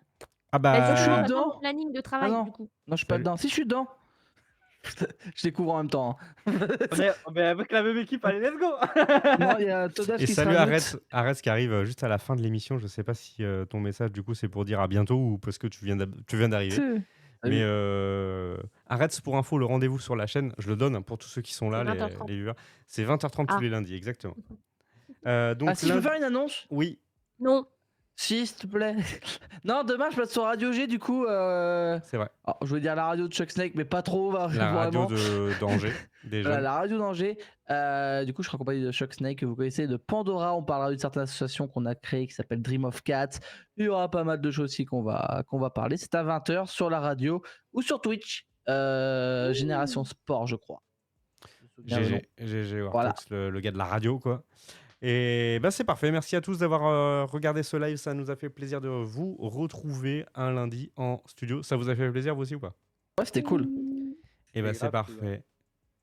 Ah Bah, je suis justement, dedans. attends, planning de travail, non. du coup. Non, je suis pas Salut. dedans. Si, je suis dedans. Je découvre en même temps. Hein. Mais avec la même équipe, allez, let's go. Non, il y a Todas Et qui salut se rajoute. Arès qui arrive juste à la fin de l'émission. Je sais pas si ton message du coup c'est pour dire à bientôt ou parce que tu viens d'arriver. Si. Mais Arès pour info, le rendez-vous sur la chaîne, je le donne hein, pour tous ceux qui sont là, C'est 20h30. les viewers. C'est 20h30 Ah. tous les lundis, exactement. Donc Ah, si je peux faire une annonce? Oui, Non. Si, s'il te plaît. Non, demain je passe sur Radio G, du coup. c'est vrai. Alors, je voulais dire la radio de Chuck Snake, mais pas trop. La vraiment. radio d'Angers, des Voilà, jeunes. la radio d'Angers. Du coup, je serai accompagné de Chuck Snake, que vous connaissez, de Pandora. On parlera d'une certaine association qu'on a créée qui s'appelle Dream of Cats. Il y aura pas mal de choses aussi qu'on va parler. C'est à 20h sur la radio ou sur Twitch. Génération Sport, je crois. GG Wartox, Voilà. le gars de la radio, quoi. Et bah c'est parfait. Merci à tous d'avoir regardé ce live. Ça nous a fait plaisir de vous retrouver un lundi en studio. Ça vous a fait plaisir, vous aussi ou pas? Ouais, c'était cool. Et bah C'est c'est grave cool, parfait.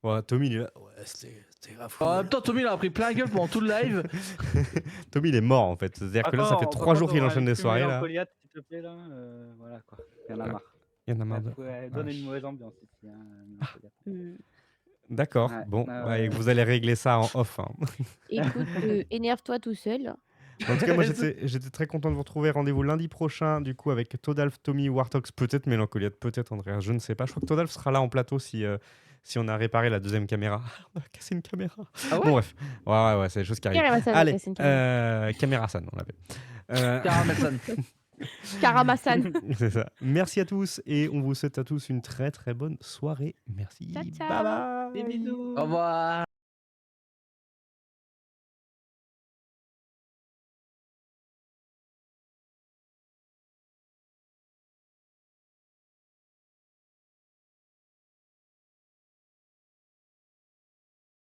Ouais, Tommy, il est là. Ouais, c'était grave cool. En même temps, Tommy il a pris plein gueule pendant tout le live. Tommy, il est mort en fait. C'est-à-dire que là, ça fait 3 jours qu'il enchaîne des soirées là. Mélancoliette, s'il te plaît, là. Voilà quoi. Il y en a marre. Il y en a marre de. Ouais, donne une mauvaise ambiance ici. Hein, Mélancoliette. D'accord. Ouais, Bon, ouais. et vous allez régler ça en off. Hein. Écoute, énerve-toi tout seul. En tout cas, moi, j'étais très content de vous retrouver. Rendez-vous lundi prochain, du coup, avec Todalf, Tommy, Wartox, peut-être Mélancoliette, peut-être Andreas, je ne sais pas. Je crois que Todalf sera là en plateau si on a réparé la deuxième caméra. On a cassé une caméra. Ah ouais? Bon, bref. Ouais, c'est des choses qui arrivent. Karamassan, Allez, c'est une caméra. caméra San, on l'appelle. Caramelson. Karamassan. C'est ça. Merci à tous et on vous souhaite à tous une très très bonne soirée. Merci. Ciao, ciao. Bye bye. Des bisous. Au revoir.